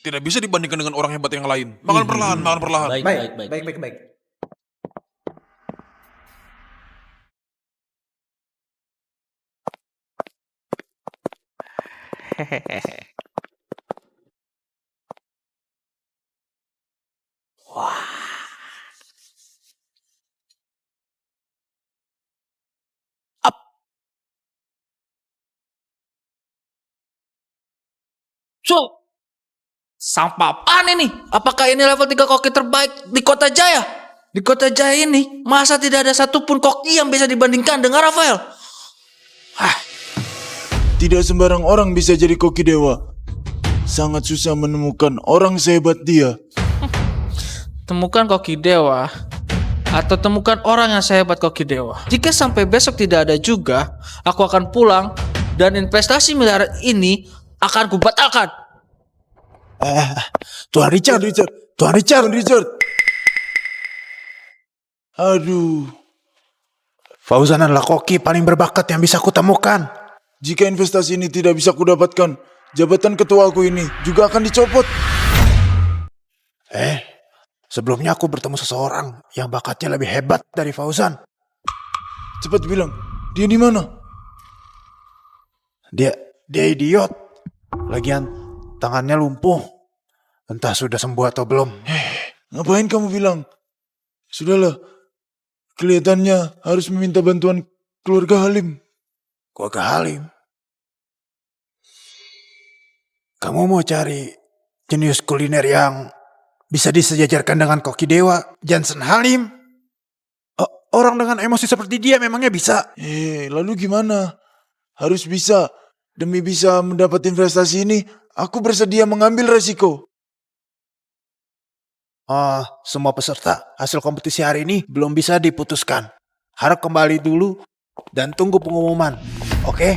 Tidak bisa dibandingkan dengan orang hebat yang lain. Makan perlahan, makan perlahan. Baik. So, sampah apaan ini? Apakah ini level 3 koki terbaik di Kota Jaya? Di Kota Jaya ini, masa tidak ada satupun koki yang bisa dibandingkan dengan Rafael? Tidak sembarang orang bisa jadi koki dewa. Sangat susah menemukan orang sehebat dia. Temukan koki dewa, atau temukan orang yang sehebat koki dewa. Jika sampai besok tidak ada juga, aku akan pulang dan investasi miliaran ini akan kubatalkan. Tuan Richard. Aduh. Fauzan adalah koki paling berbakat yang bisa kutemukan. Jika investasi ini tidak bisa kudapatkan, jabatan ketua aku ini juga akan dicopot. Sebelumnya aku bertemu seseorang yang bakatnya lebih hebat dari Fauzan. Cepat bilang, dia di mana? Dia idiot. Lagian tangannya lumpuh. Entah sudah sembuh atau belum. Ngapain kamu bilang? Sudahlah, kelihatannya harus meminta bantuan keluarga Halim. Keluarga Halim? Kamu mau cari jenius kuliner yang bisa disejajarkan dengan koki dewa Jansen Halim? Orang dengan emosi seperti dia memangnya bisa? Lalu gimana? Harus bisa. Demi bisa mendapat investasi ini, aku bersedia mengambil resiko. Semua peserta hasil kompetisi hari ini belum bisa diputuskan. Harap kembali dulu dan tunggu pengumuman. Oke?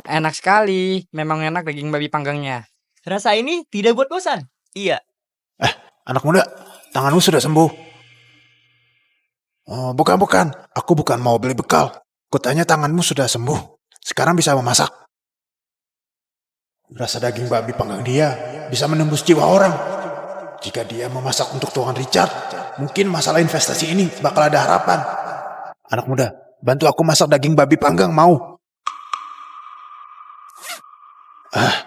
Enak sekali. Memang enak daging babi panggangnya. Rasa ini tidak buat bosan. Iya. Anak muda, tanganmu sudah sembuh. Bukan. Aku bukan mau beli bekal. Kutanya tanganmu sudah sembuh. Sekarang bisa memasak. Rasa daging babi panggang dia bisa menembus jiwa orang. Jika dia memasak untuk Tuan Richard, mungkin masalah investasi ini bakal ada harapan. Anak muda, bantu aku masak daging babi panggang, mau?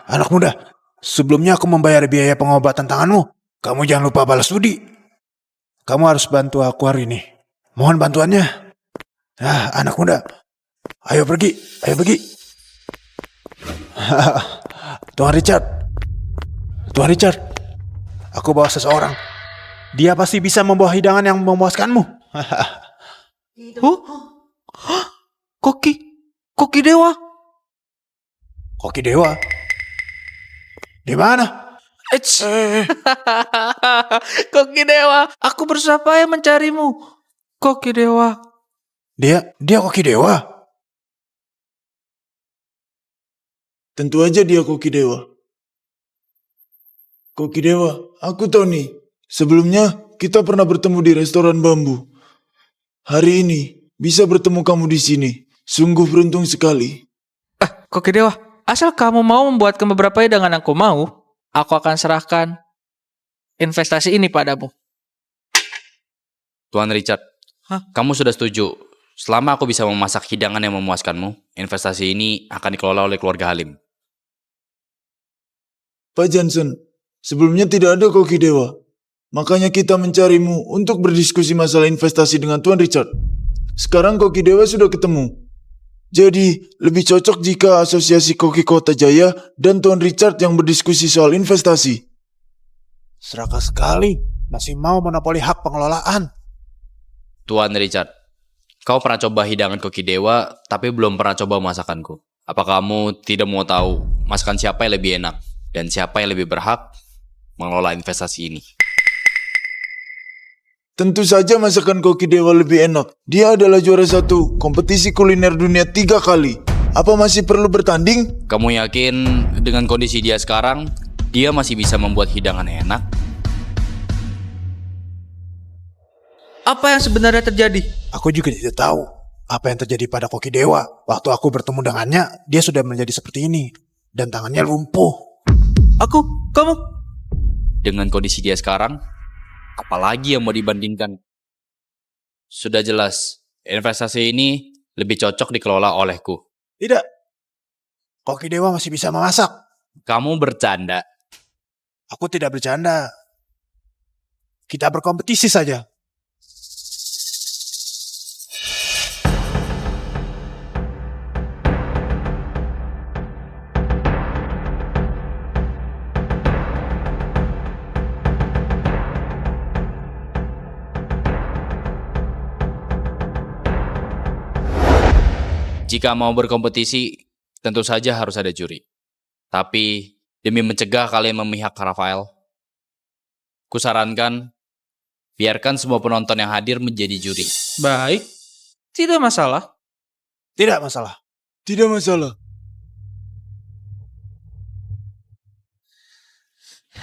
Anak muda, sebelumnya aku membayar biaya pengobatan tanganmu. Kamu jangan lupa balas budi. Kamu harus bantu aku hari ini. Mohon bantuannya. Anak muda. Ayo pergi. Tuan Richard. Aku bawa seseorang. Dia pasti bisa membawa hidangan yang memuaskanmu. Koki dewa. Koki dewa? Di mana? Koki dewa, aku berusaha payah mencarimu. Koki dewa. Dia koki dewa? Tentu aja dia koki dewa. Koki dewa, aku Tony. Sebelumnya kita pernah bertemu di restoran bambu. Hari ini bisa bertemu kamu di sini. Sungguh beruntung sekali. Koki dewa, asal kamu mau membuatkan beberapa hidangan yang aku mau, aku akan serahkan investasi ini padamu. Tuan Richard, kamu sudah setuju. Selama aku bisa memasak hidangan yang memuaskanmu, investasi ini akan dikelola oleh keluarga Halim. Pak Jansen, sebelumnya tidak ada koki dewa. Makanya kita mencarimu untuk berdiskusi masalah investasi dengan Tuan Richard. Sekarang koki dewa sudah ketemu. Jadi, lebih cocok jika Asosiasi Koki Kota Jaya dan Tuan Richard yang berdiskusi soal investasi. Serakah sekali, masih mau monopoli hak pengelolaan. Tuan Richard, kau pernah coba hidangan koki dewa, tapi belum pernah coba masakanku. Apa kamu tidak mau tahu masakan siapa yang lebih enak dan siapa yang lebih berhak mengelola investasi ini. Tentu saja masakan Koki Dewa lebih enak. Dia adalah juara 1 kompetisi kuliner dunia 3 kali. Apa masih perlu bertanding? Kamu yakin dengan kondisi dia sekarang, dia masih bisa membuat hidangan enak? Apa yang sebenarnya terjadi? Aku juga tidak tahu apa yang terjadi pada Koki Dewa. Waktu aku bertemu dengannya, dia sudah menjadi seperti ini. Dan tangannya lumpuh. Kamu? Dengan kondisi dia sekarang, apalagi yang mau dibandingkan? Sudah jelas, investasi ini lebih cocok dikelola olehku. Tidak. Koki Dewa masih bisa memasak. Kamu bercanda. Aku tidak bercanda. Kita berkompetisi saja. Jika mau berkompetisi, tentu saja harus ada juri. Tapi, demi mencegah kalian memihak Rafael, kusarankan, biarkan semua penonton yang hadir menjadi juri. Baik. Tidak masalah. Tidak masalah. Tidak masalah.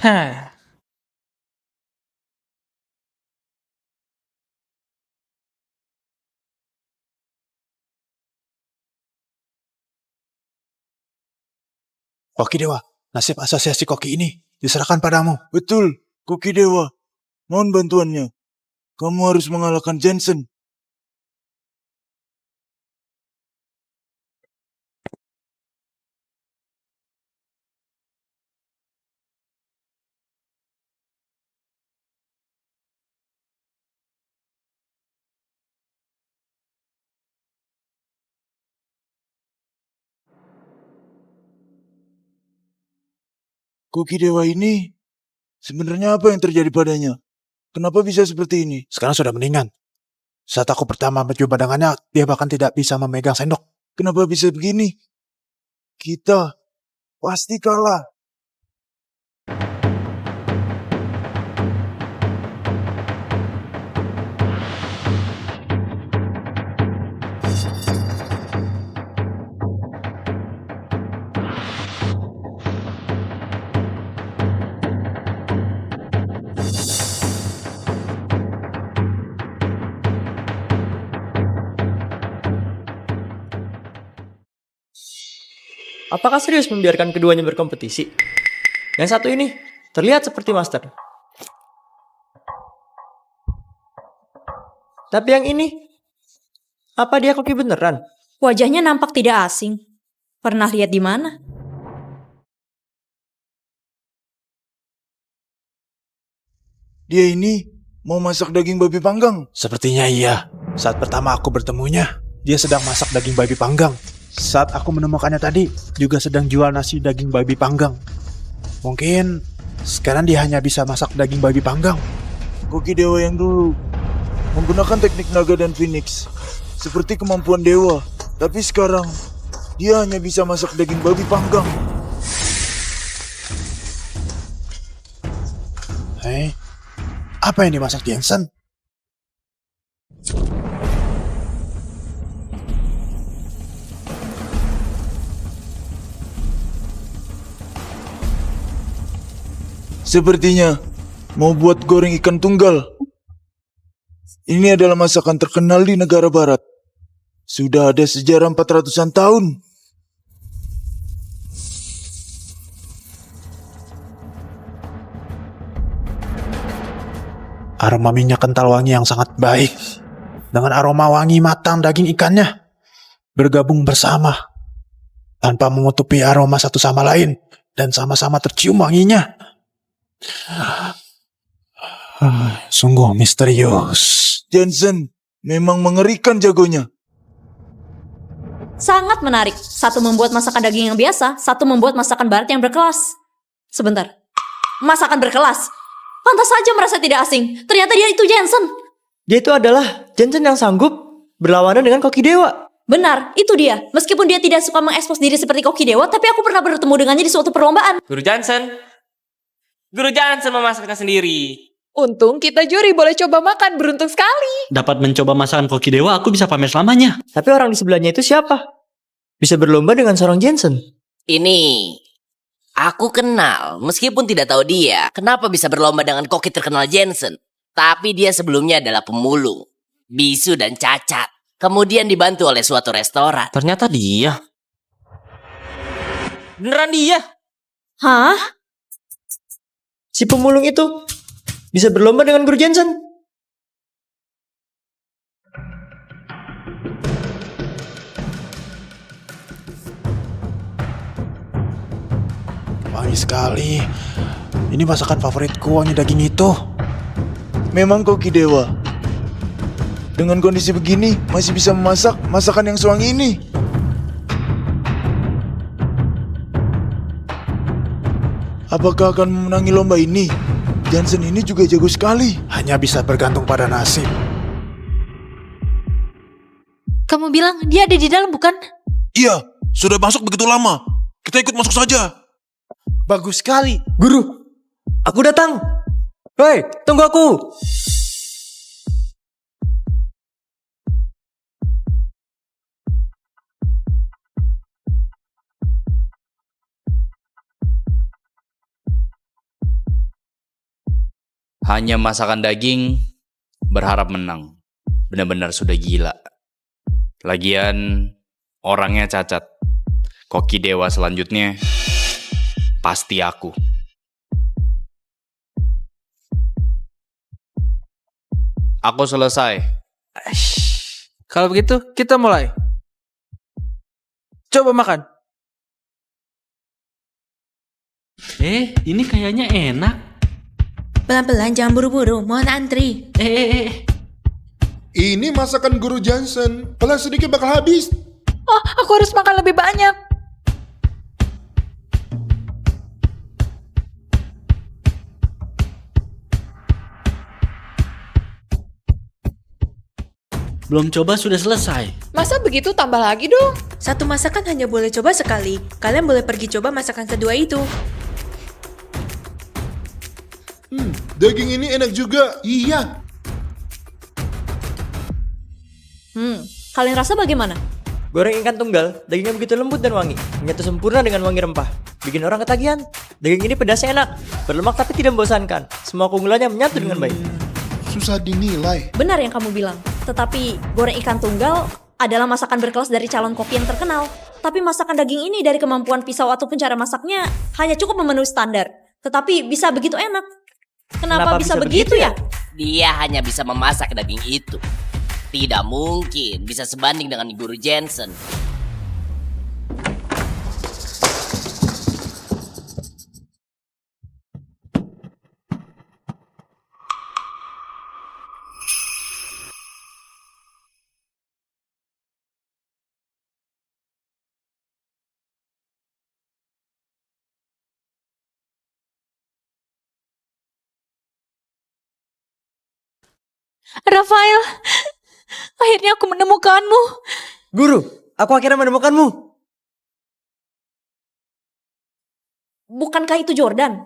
Hah. Koki Dewa, nasib asosiasi koki ini diserahkan padamu. Betul, Koki Dewa. Mohon bantuannya. Kamu harus mengalahkan Jensen. Koki Dewa ini, sebenarnya apa yang terjadi padanya? Kenapa bisa seperti ini? Sekarang sudah mendingan. Saat aku pertama berjumpa dengannya, dia bahkan tidak bisa memegang sendok. Kenapa bisa begini? Kita pasti kalah. Apakah serius membiarkan keduanya berkompetisi? Yang satu ini terlihat seperti master. Tapi yang ini, apa dia koki beneran? Wajahnya nampak tidak asing. Pernah lihat di mana? Dia ini mau masak daging babi panggang. Sepertinya iya. Saat pertama aku bertemunya, dia sedang masak daging babi panggang. Saat aku menemukannya tadi, juga sedang jual nasi daging babi panggang. Mungkin sekarang dia hanya bisa masak daging babi panggang. Koki Dewa yang dulu menggunakan teknik naga dan phoenix seperti kemampuan dewa. Tapi sekarang dia hanya bisa masak daging babi panggang. Hei, apa yang dimasak Jensen? Sepertinya mau buat goreng ikan tunggal. Ini adalah masakan terkenal di negara barat. Sudah ada sejarah 400-an tahun. Aroma minyak kental wangi yang sangat baik. Dengan aroma wangi matang daging ikannya bergabung bersama tanpa menutupi aroma satu sama lain dan sama-sama tercium wanginya. Sungguh misterius. Jensen memang mengerikan jagonya. Sangat menarik. Satu membuat masakan daging yang biasa, satu membuat masakan barat yang berkelas. Sebentar. Masakan berkelas? Pantas saja merasa tidak asing. Ternyata dia itu Jensen. Dia itu adalah Jensen yang sanggup berlawanan dengan Koki Dewa. Benar, itu dia. Meskipun dia tidak suka mengekspos diri seperti Koki Dewa, tapi aku pernah bertemu dengannya di suatu perlombaan. Guru Jensen, Guru Johnson memasaknya sendiri. Untung kita juri boleh coba makan, beruntung sekali. Dapat mencoba masakan koki dewa, aku bisa pamer selamanya. Tapi orang di sebelahnya itu siapa? Bisa berlomba dengan seorang Jensen. Ini, aku kenal, meskipun tidak tahu dia kenapa bisa berlomba dengan koki terkenal Jensen. Tapi dia sebelumnya adalah pemulung, bisu dan cacat. Kemudian dibantu oleh suatu restoran. Ternyata dia. Beneran dia? Hah? Si pemulung itu bisa berlomba dengan Guru Jensen. Wangi sekali. Ini masakan favoritku, wangi daging itu. Memang koki dewa. Dengan kondisi begini, masih bisa memasak masakan yang sewangi ini. Apakah akan memenangi lomba ini? Jensen ini juga jago sekali. Hanya bisa bergantung pada nasib. Kamu bilang dia ada di dalam, bukan? Iya, sudah masuk begitu lama. Kita ikut masuk saja. Bagus sekali. Guru, aku datang. Hei, tunggu aku. Hanya masakan daging, berharap menang. Benar-benar sudah gila. Lagian, orangnya cacat. Koki dewa selanjutnya, pasti aku. Aku selesai. Kalau begitu, kita mulai. Coba makan. Ini kayaknya enak. Pelan-pelan, jangan buru-buru. Mohon antri. Ini masakan Guru Johnson. Kalau sedikit bakal habis. Oh, aku harus makan lebih banyak. Belum coba sudah selesai. Masa begitu tambah lagi dong? Satu masakan hanya boleh coba sekali. Kalian boleh pergi coba masakan kedua itu. Daging ini enak juga. Iya. Kalian rasa bagaimana? Goreng ikan tunggal, dagingnya begitu lembut dan wangi. Menyatu sempurna dengan wangi rempah. Bikin orang ketagihan. Daging ini pedasnya enak, berlemak tapi tidak membosankan. Semua keunggulannya menyatu dengan baik. Susah dinilai. Benar yang kamu bilang. Tetapi goreng ikan tunggal adalah masakan berkelas dari calon koki yang terkenal. Tapi masakan daging ini dari kemampuan pisau ataupun cara masaknya hanya cukup memenuhi standar. Tetapi bisa begitu enak. Kenapa bisa begitu ya? Dia hanya bisa memasak daging itu. Tidak mungkin bisa sebanding dengan Guru Jensen. Rafael, akhirnya aku menemukanmu. Guru, aku akhirnya menemukanmu. Bukankah itu Jordan?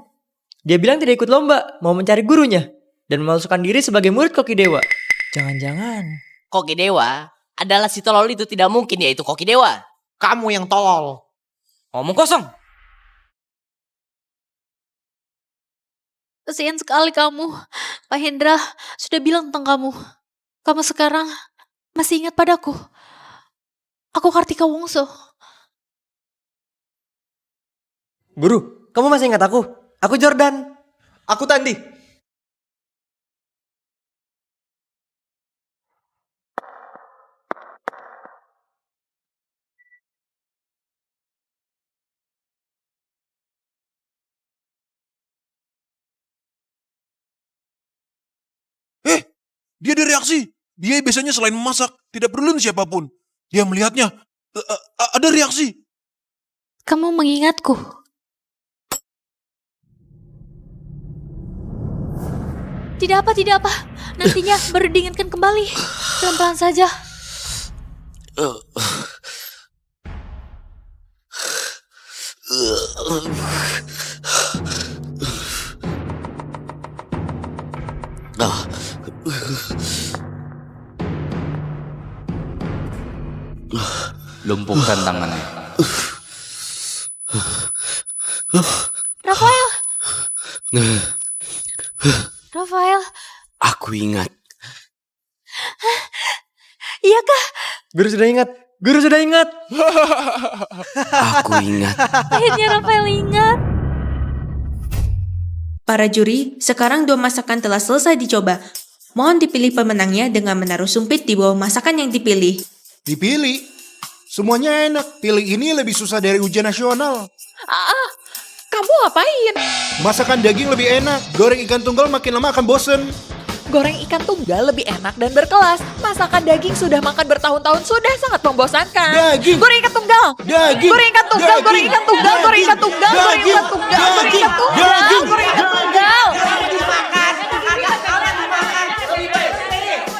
Dia bilang tidak ikut lomba, mau mencari gurunya. Dan memasukkan diri sebagai murid koki dewa. Jangan-jangan. Koki dewa adalah si tolol itu, tidak mungkin yaitu koki dewa. Kamu yang tolol. Ngomong kosong. Kasihan sekali kamu. Pak Hendra sudah bilang tentang kamu. Kamu sekarang masih ingat padaku. Aku Kartika Wongso. Guru, kamu masih ingat aku? Aku Jordan. Aku Tandi. Dia ada reaksi. Dia biasanya selain memasak, tidak perlu siapapun. Dia melihatnya, ada reaksi. Kamu mengingatku. Tidak apa. Nantinya baru diingatkan kembali. Pelan-pelan saja. Lumpuhkan tangannya. Rafael. Rafael. Aku ingat. Iya kah? Guru sudah ingat. Guru sudah ingat. Aku ingat. Akhirnya Rafael ingat. Para juri, sekarang 2 masakan telah selesai dicoba. Mohon dipilih pemenangnya dengan menaruh sumpit di bawah masakan yang dipilih. Dipilih? Semuanya enak. Pilih ini lebih susah dari ujian nasional. Kamu ngapain? Masakan daging lebih enak. Goreng ikan tunggal makin lama akan bosen. Goreng ikan tunggal lebih enak dan berkelas. Masakan daging sudah makan bertahun-tahun sudah sangat membosankan. Daging. Goreng ikan tunggal. Daging. Goreng ikan tunggal. Goreng ikan tunggal. Goreng ikan tunggal. Goreng ikan tunggal. Goreng ikan tunggal. Goreng ikan tunggal.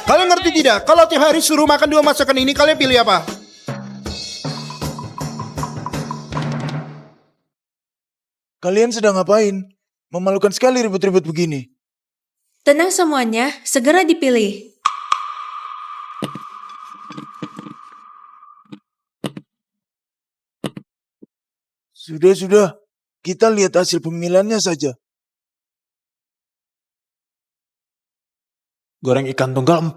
Kalian ngerti tidak? Kalau tiap hari suruh makan 2 masakan ini, kalian pilih apa? Kalian sedang ngapain? Memalukan sekali ribut-ribut begini. Tenang semuanya, segera dipilih. Sudah. Kita lihat hasil pemilihannya saja. Goreng ikan tunggal 4.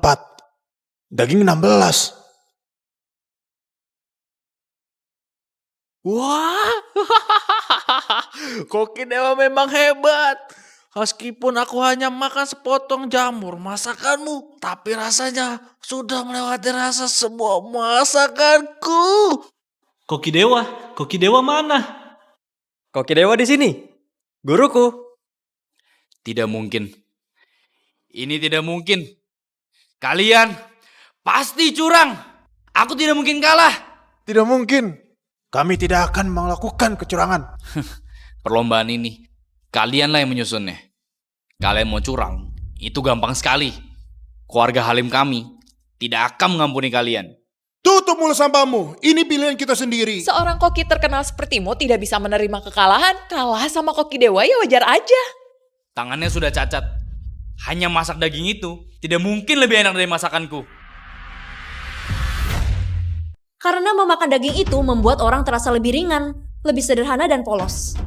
Daging 16. Wah, Koki Dewa memang hebat. Meskipun aku hanya makan sepotong jamur masakanmu, tapi rasanya sudah melewati rasa semua masakanku. Koki Dewa mana? Koki Dewa di sini. Guruku. Tidak mungkin. Ini tidak mungkin. Kalian pasti curang. Aku tidak mungkin kalah. Tidak mungkin. Kami tidak akan melakukan kecurangan. Perlombaan ini, kalianlah yang menyusunnya. Kalian mau curang, itu gampang sekali. Keluarga Halim kami tidak akan mengampuni kalian. Tutup mulut sampahmu. Ini pilihan kita sendiri. Seorang koki terkenal sepertimu tidak bisa menerima kekalahan. Kalah sama Koki Dewa ya wajar aja. Tangannya sudah cacat. Hanya masak daging itu tidak mungkin lebih enak dari masakanku. Karena memakan daging itu membuat orang terasa lebih ringan, lebih sederhana dan polos.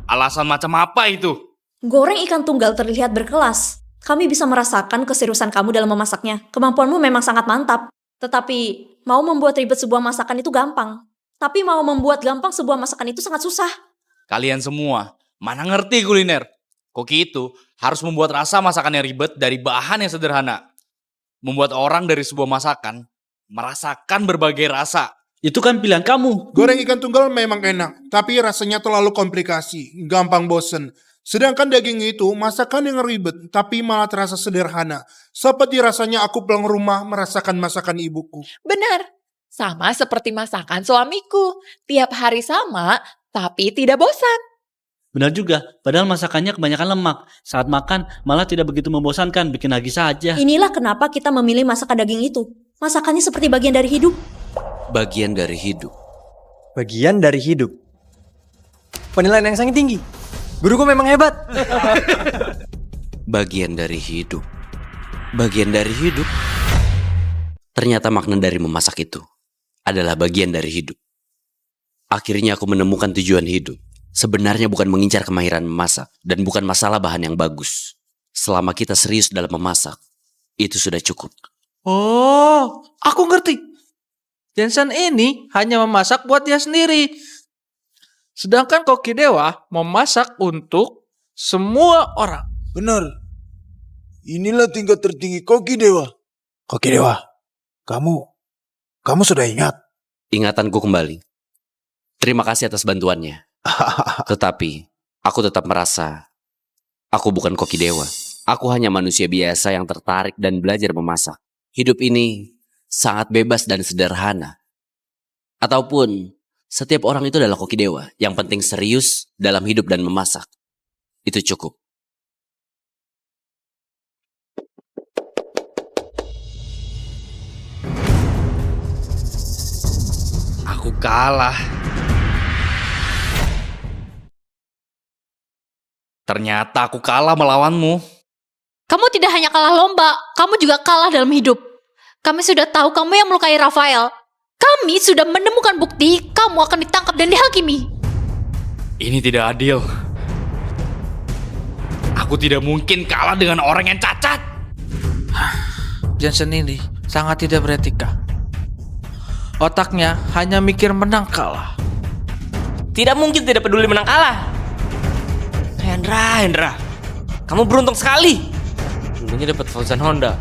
Alasan macam apa itu? Goreng ikan tunggal terlihat berkelas. Kami bisa merasakan keseriusan kamu dalam memasaknya. Kemampuanmu memang sangat mantap. Tetapi, mau membuat ribet sebuah masakan itu gampang. Tapi mau membuat gampang sebuah masakan itu sangat susah. Kalian semua, mana ngerti kuliner? Koki itu harus membuat rasa masakan yang ribet dari bahan yang sederhana. Membuat orang dari sebuah masakan merasakan berbagai rasa. Itu kan pilihan kamu. Goreng ikan tunggal memang enak, tapi rasanya terlalu komplikasi, gampang bosen. Sedangkan daging itu masakan yang ribet, tapi malah terasa sederhana. Seperti rasanya aku pulang rumah merasakan masakan ibuku. Benar. Sama seperti masakan suamiku. Tiap hari sama, tapi tidak bosan. Benar juga, padahal masakannya kebanyakan lemak. Saat makan malah tidak begitu membosankan, bikin lagi saja. Inilah kenapa kita memilih masakan daging itu. Masakannya seperti bagian dari hidup. Bagian dari hidup. Bagian dari hidup. Penilaian yang sangat tinggi. Guruku memang hebat. Bagian dari hidup. Bagian dari hidup. Ternyata makna dari memasak itu adalah bagian dari hidup. Akhirnya aku menemukan tujuan hidup. Sebenarnya bukan mengincar kemahiran memasak dan bukan masalah bahan yang bagus. Selama kita serius dalam memasak, itu sudah cukup. Oh, aku ngerti. Jensen ini hanya memasak buat dia sendiri. Sedangkan Koki Dewa memasak untuk semua orang. Benar. Inilah tingkat tertinggi Koki Dewa. Koki Dewa, kamu sudah ingat? Ingatanku kembali. Terima kasih atas bantuannya. Tetapi, aku tetap merasa aku bukan Koki Dewa. Aku hanya manusia biasa yang tertarik dan belajar memasak. Hidup ini sangat bebas dan sederhana. Ataupun, setiap orang itu adalah Koki Dewa. Yang penting serius dalam hidup dan memasak. Itu cukup. Aku kalah. Ternyata aku kalah melawanmu. Kamu tidak hanya kalah lomba, kamu juga kalah dalam hidup. Kami sudah tahu kamu yang melukai Rafael. Kami sudah menemukan bukti kamu akan ditangkap dan dihakimi. Ini tidak adil. Aku tidak mungkin kalah dengan orang yang cacat. Jensen ini sangat tidak beretika. Otaknya hanya mikir menang kalah. Tidak mungkin tidak peduli menang kalah. Hendra, kamu beruntung sekali. Dulunya dapat Fauzan Honda,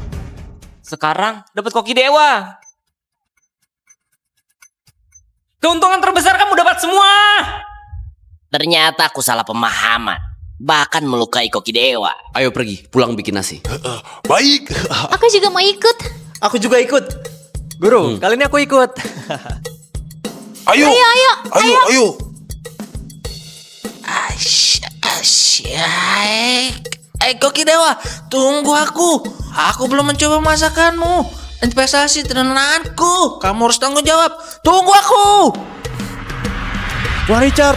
sekarang dapat Koki Dewa. Keuntungan terbesar kamu dapat semua. Ternyata aku salah pemahaman. Bahkan melukai Koki Dewa. Ayo pergi, pulang bikin nasi. Baik. Aku juga mau ikut. Aku juga ikut. Guru, kali ini aku ikut. Ayo. Ayo. Koki Dewa, tunggu aku. Aku belum mencoba masakanmu. Investasi tenanganku. Kamu harus tanggung jawab. Tunggu aku. Tuan Richard,